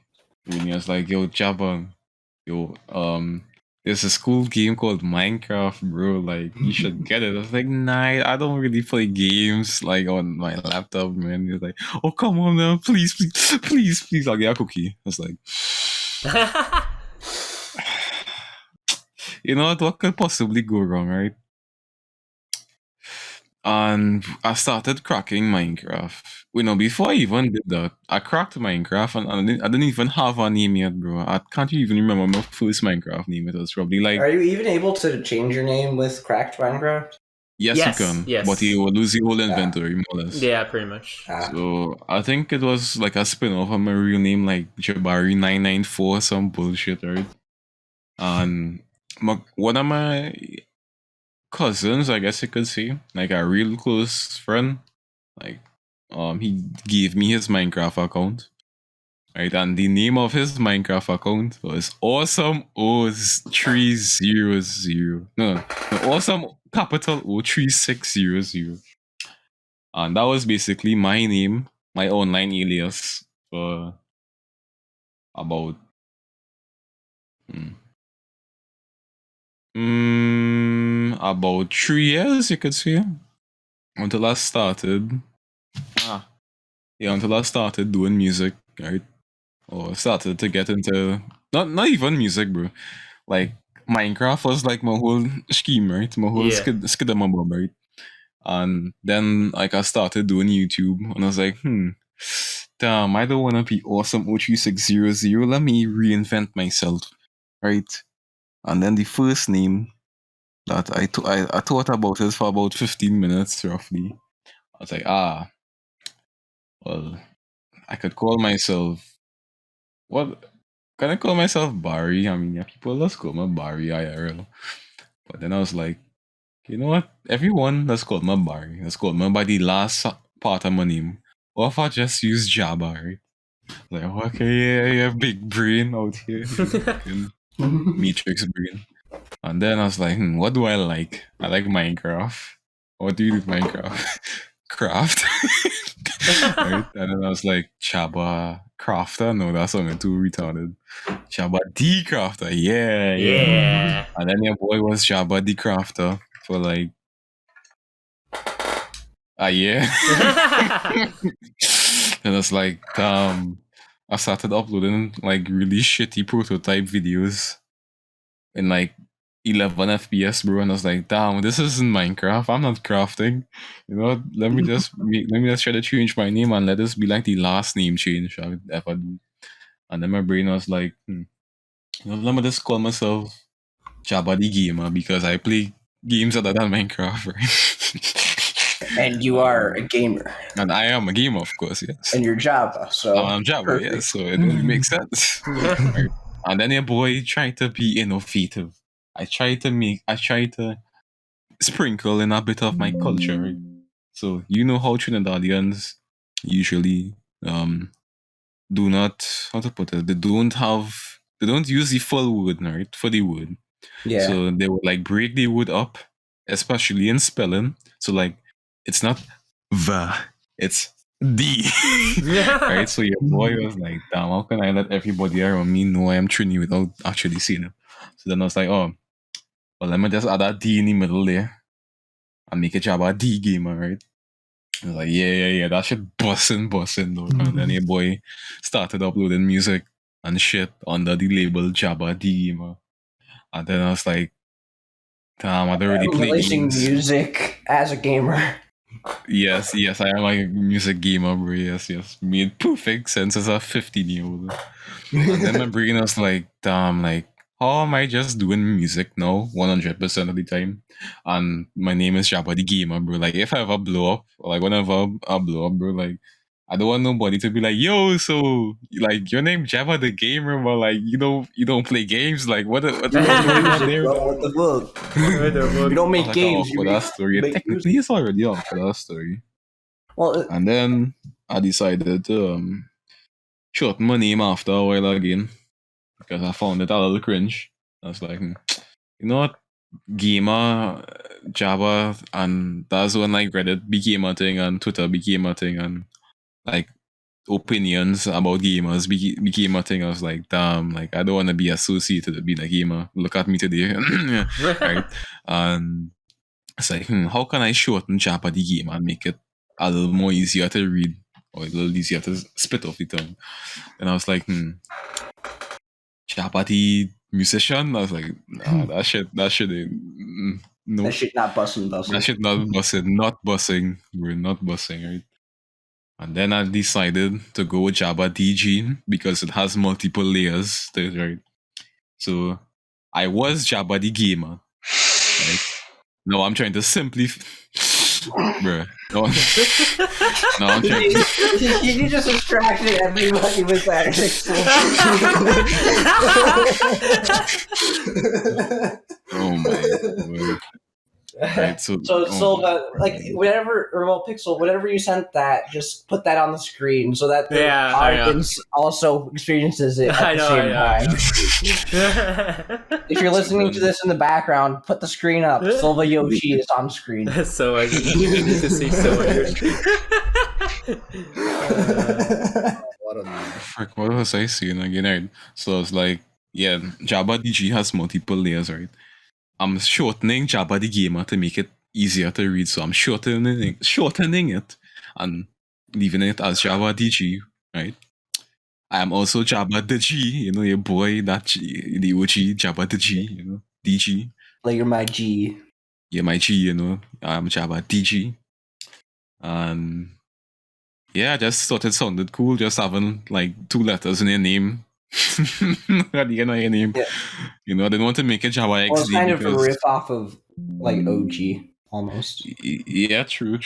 Rini was like, yo, Jabba, there's a school game called Minecraft, bro. Like, you should get it. I was like, nah, I don't really play games like on my laptop, man. He was like, oh, come on now, please, I'll get a cookie. I was like, you know what could possibly go wrong, right? And I started cracking Minecraft. Before I even did that, I cracked Minecraft and I didn't even have a name yet, bro. I can't even remember my first Minecraft name. It was probably like, Are you even able to change your name with cracked Minecraft? yes, Yes, you can. yes. But you will lose your whole inventory, more or less. Yeah, pretty much. So I think it was like a spin-off of my real name, like Jabari994, some bullshit, right? And one of my cousins, I guess you could say, like a real close friend, like he gave me his Minecraft account, right? And the name of his Minecraft account was Awesome O300. No, Awesome capital O3600. And that was basically my name, my online alias for about about 3 years, you could say, until I started. Until I started doing music, right? Or started to get into not even music, bro. Like Minecraft was like my whole scheme, right? My whole Yeah. skidamabob, right? And then like I started doing YouTube, and I was like, damn, I don't want to be awesome O3600. Let me reinvent myself, right? And then the first name that I thought about it for about 15 minutes roughly. I was like, well, I could call myself, what can I call myself, Barry? I mean, yeah, people just call me Barry IRL. But then I was like, you know what? Everyone that's called me Barry, that's called me by the last part of my name. What if I just use Jabba, right? Like, okay, yeah, big brain out here. Fucking Matrix brain. And then I was like, what do I like? I like Minecraft. What do you do with Minecraft? Craft. Right? And then I was like, Chaba Crafter? No, that's something too retarded. Chaba D Crafter, yeah. Yeah. And then your boy was Chaba D Crafter for like a year. And it's like, I started uploading like really shitty prototype videos in like 11 FPS, bro, and I was like, damn, this isn't Minecraft. I'm not crafting. You know, let me just try to change my name and let this be like the last name change I would ever do. And then my brain was like, let me just call myself Jabba the Gamer because I play games other than Minecraft, right? And you are a gamer. And I am a gamer, of course, yes. And you're Java, so I'm Java, perfect. yes, so it only makes sense. Right. And then your boy tried to be innovative. I tried to sprinkle in a bit of my culture, right? So you know how Trinidadians usually do not, how to put it, they don't use the full word, right, for the word. Yeah. So they would like break the word up, especially in spelling. So like it's not the, it's the. Right? So your boy was like, damn, how can I let everybody around me know I am Trini without actually seeing it? So then I was like, oh, well, let me just add that D in the middle there and make it Jabba D gamer, right? I was like, yeah, that shit bussin' though. And then your boy started uploading music and shit under the label Jabba D gamer. And then I was like, damn, I don't really play Releasing games. music as a gamer. Yes, I am a music gamer, bro. Yes. Made perfect sense as a 15-year-old. And then my brain was like, damn, like, how am I just doing music now 100% of the time? And my name is Jabba the Gamer, bro. Like, if I ever blow up, or like, whenever I blow up, bro, like, I don't want nobody to be like, yo, so, like, your name Jabba the Gamer, but, like, you don't play games? Like, what going on there? What the fuck? You don't make games. For that story. Technically, it's already off for that story. Well, And then I decided to shorten my name after a while again because I found it a little cringe. I was like, you know what? Gamer, Java, and that's when like Reddit became a thing and Twitter became a thing and like opinions about gamers became a thing. I was like, damn, like I don't want to be associated with being a gamer. Look at me today. Right? And it's like, how can I shorten Java the game and make it a little more easier to read or a little easier to spit off the tongue? And I was like, Java the musician? I was like, nah, that shit ain't, no. that shit not busting. That shit not bussing. We're not bussing, right? And then I decided to go with Java DG because it has multiple layers to it, right? So I was Java the gamer, right? No, I'm trying to bruh. No, I'm trying to... You just distracted everybody with that. Oh my god. Right, so like whatever remote pixel, whatever you sent that, just put that on the screen so that the audience also experiences it at the same time. If you're listening to this in the background, put the screen up. Silva Yoshi is on screen. So I need to see Silva Yoshi. What was I saying again? Right? So it's like, yeah, Java DG has multiple layers, right? I'm shortening Java the gamer to make it easier to read, so I'm shortening it and leaving it as Java DG, right? I am also Java the G, you know, your boy, that G, the OG Java the G, you know, DG. Like you're my G. You're my G, you know, I'm Java DG. And yeah, I just thought it sounded cool, just having like 2 letters in your name. At the end of your name. Yeah. You know, I didn't want to make it Java XD. Well, it's kind of a riff off of like OG almost. Yeah, true.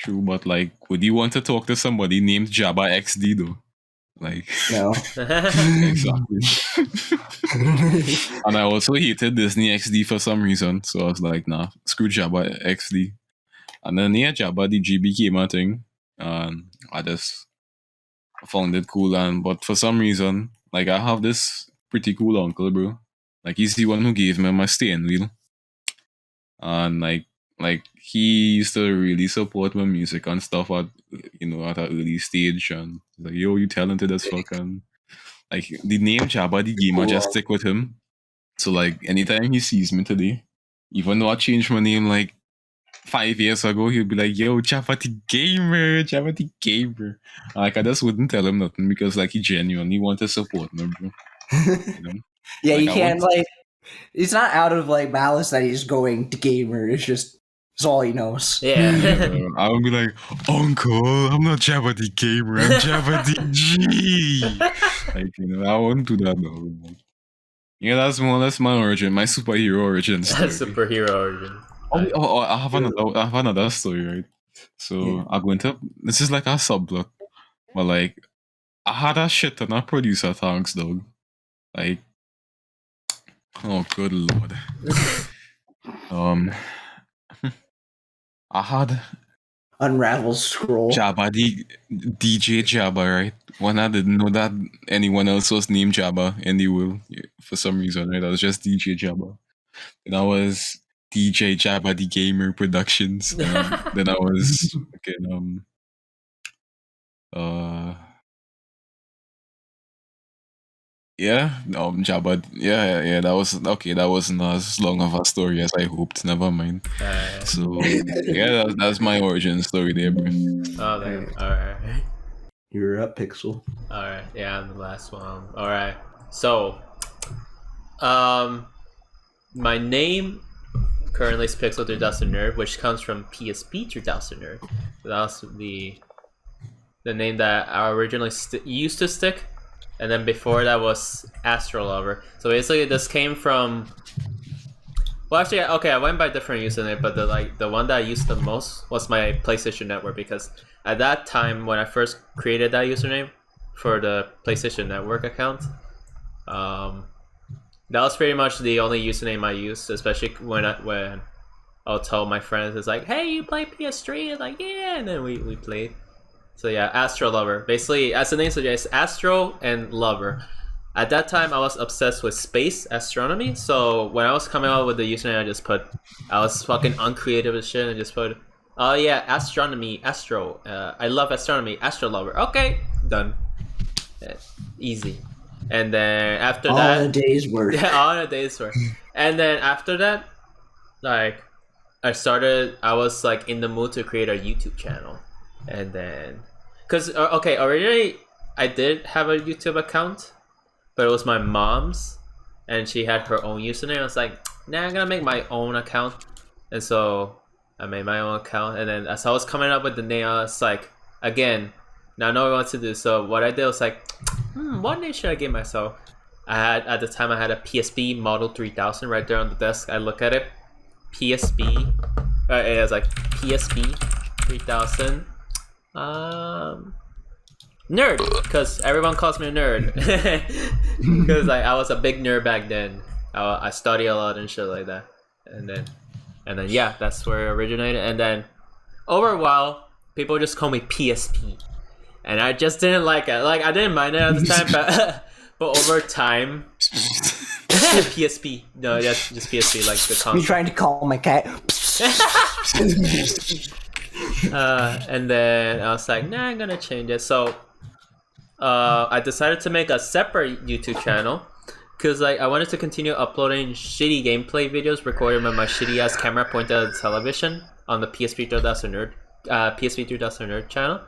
But like, would you want to talk to somebody named Java XD though? Like, no. Exactly. And I also hated Disney XD for some reason, so I was like, nah, screw Java XD. And then yeah, Java DG became a thing, and I just found it cool. But for some reason, like I have this pretty cool uncle, bro. Like he's the one who gave me my steering wheel, and like he used to really support my music and stuff at an early stage, and like, yo, you talented as fuck, and like the name Jabba the Gamer just stick with him. So like anytime he sees me today, even though I changed my name like 5 years ago, he'll be like, yo, Jabba the Gamer. Like I just wouldn't tell him nothing because like he genuinely wanted to support me, bro. You know? Yeah, like, you can't it's not out of like malice that he's going to gamer. It's all he knows. Yeah. I would be like, Uncle, I'm not Jabba the Gamer, I'm Jabba the G. Like, I wouldn't do that though. Yeah, that's more or less my origin, my superhero origin story. Superhero origin. I have another story, right? So I go into this is like a sub block, but like I had a shit ton of producer thanks, dog. Like, oh good lord. I had Unravel scroll. Jabba, DJ Jabba, right? When I didn't know that anyone else was named Jabba in the world for some reason, right? I was just DJ Jabba. And I was DJ Jabba the Gamer Productions. Then I was fucking Jabba. Yeah. That was okay. That wasn't as long of a story as I hoped. Never mind. So yeah, that's my origin story there, bro. Oh, damn. Alright. You're up, Pixel. Alright, yeah, I'm the last one. Alright. So my name currently is Pixel 3000 Nerd, which comes from PSP 3000 Nerd. So that was the name that I originally used to stick, and then before that was Astro Lover. So basically, this came from. Well, actually, okay, I went by different username, but the one that I used the most was my PlayStation Network, because at that time when I first created that username for the PlayStation Network account, that was pretty much the only username I used, especially when I'll tell my friends, it's like, hey, you play PS3? It's like, yeah, and then we played. So yeah, Astro Lover. Basically, as the name suggests, Astro and Lover. At that time, I was obsessed with space astronomy. So when I was coming out with the username, I was fucking uncreative as shit and just put, oh yeah, astronomy, Astro. I love astronomy, Astro Lover. Okay, done. Easy. And then after that, all in a day's work. Yeah, all in a day's work. And then after that, like, I was like in the mood to create a YouTube channel. And then, cause originally I did have a YouTube account, but it was my mom's, and she had her own username. I was like, nah, I'm gonna make my own account. And so I made my own account, and then as I was coming up with the name, I was like, again, now I know what to do. So what I did was like, what name should I give myself? At the time I had a PSP Model 3000 right there on the desk. I look at it, PSP. It was like PSP 3000. Nerd, because everyone calls me a nerd. Because like I was a big nerd back then. I study a lot and shit like that. And then yeah, that's where it originated. And then over a while, people just call me PSP, and I just didn't like it. Like I didn't mind it at the time, but over time, PSP. No, that's just PSP. Like the console. You trying to call my cat? And then I was like, nah, I'm gonna change it. So I decided to make a separate YouTube channel, because like I wanted to continue uploading shitty gameplay videos recorded by my shitty ass camera pointed at the television on the PSP 3000 Nerd channel.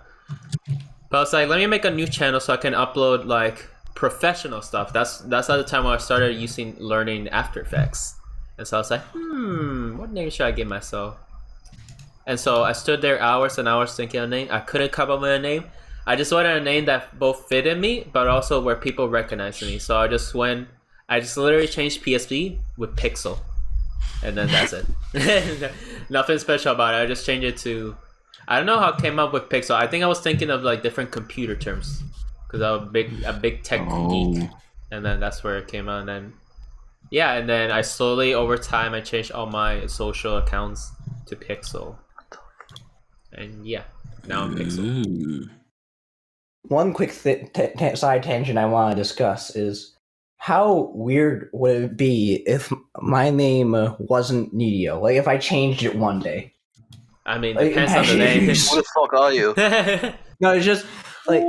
But I was like, let me make a new channel so I can upload like professional stuff. That's at the time when I started learning After Effects. And so I was like, what name should I give myself? And so I stood there hours and hours thinking of a name. I couldn't come up with a name. I just wanted a name that both fitted me, but also where people recognized me. So I just literally changed PSP with Pixel. And then that's it. Nothing special about it. I just changed it to, I don't know how I came up with Pixel. I think I was thinking of like different computer terms, because I was a big tech geek. And then that's where it came out. And then, yeah, and then I slowly, over time, I changed all my social accounts to Pixel. And yeah, now I'm Pixel. One quick side tangent I want to discuss is, how weird would it be if my name wasn't Nidio? Like if I changed it one day. I mean, depends on the name. Who the fuck are you? No, it's just like,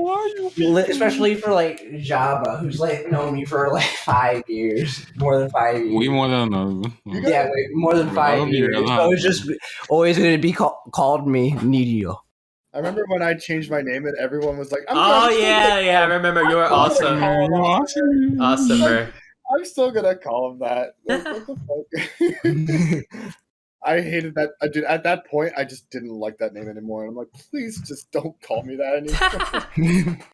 especially for like Jabba, who's like known me for like 5 years, more than 5 years. Way more than Yeah, like, more than 5 years. So it's just always going to be called me Nidio. I remember when I changed my name and everyone was like, I remember. You were awesome. Awesome, bro. I'm still gonna call him that. Like, what the fuck? I hated that. Dude, at that point, I just didn't like that name anymore. And I'm like, please just don't call me that anymore.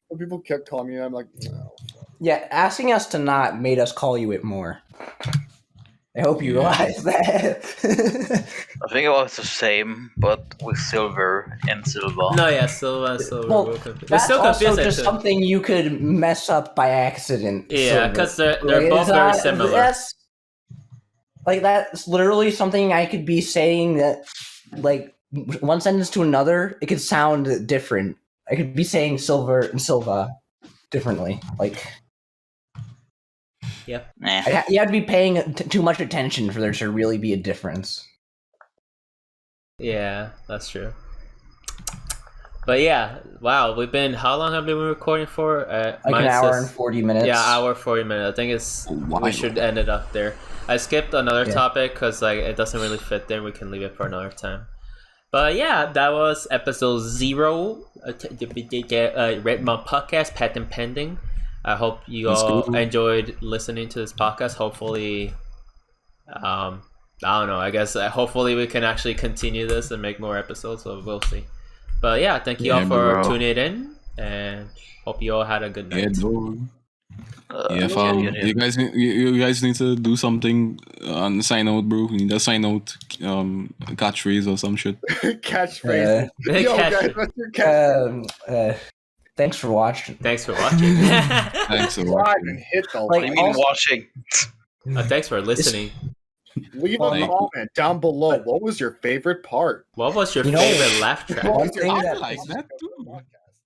When people kept calling me, I'm like, no. Yeah, asking us to not made us call you it more. I hope you realize that. I think it was the same, but with silver and silver. No, yeah, silver. Well, we're confused. We're That's still also confused. just something you could mess up by accident. Yeah, Silver. because they're Like, both it's very not- similar. That's literally something I could be saying that, like, one sentence to another, it could sound different. I could be saying silver and silva differently. Like, Eh. you have to be paying too much attention for there to really be a difference. Yeah, that's true. But yeah, wow, how long have we been recording for? Like mine an hour says- and 40 minutes. Yeah, hour 40 minutes. I think we should end it up there. I skipped another topic because like it doesn't really fit there. We can leave it for another time. But yeah, that was episode 0, RedMug Podcast, patent pending. I hope you all enjoyed listening to this podcast. Hopefully, I don't know. I guess hopefully we can actually continue this and make more episodes. So we'll see. But yeah, thank you all for tuning in, and hope you all had a good night. You guys need to do something on the sign out, bro. You need a sign out catchphrase or some shit. Catchphrase. Yo, guys, what's your catchphrase? Thanks for watching. Thanks for watching. Thanks for watching. Hit the What do you mean watching? Thanks for listening. Leave a comment down below. What was your favorite part? What was your favorite laugh track? One thing I that like that too.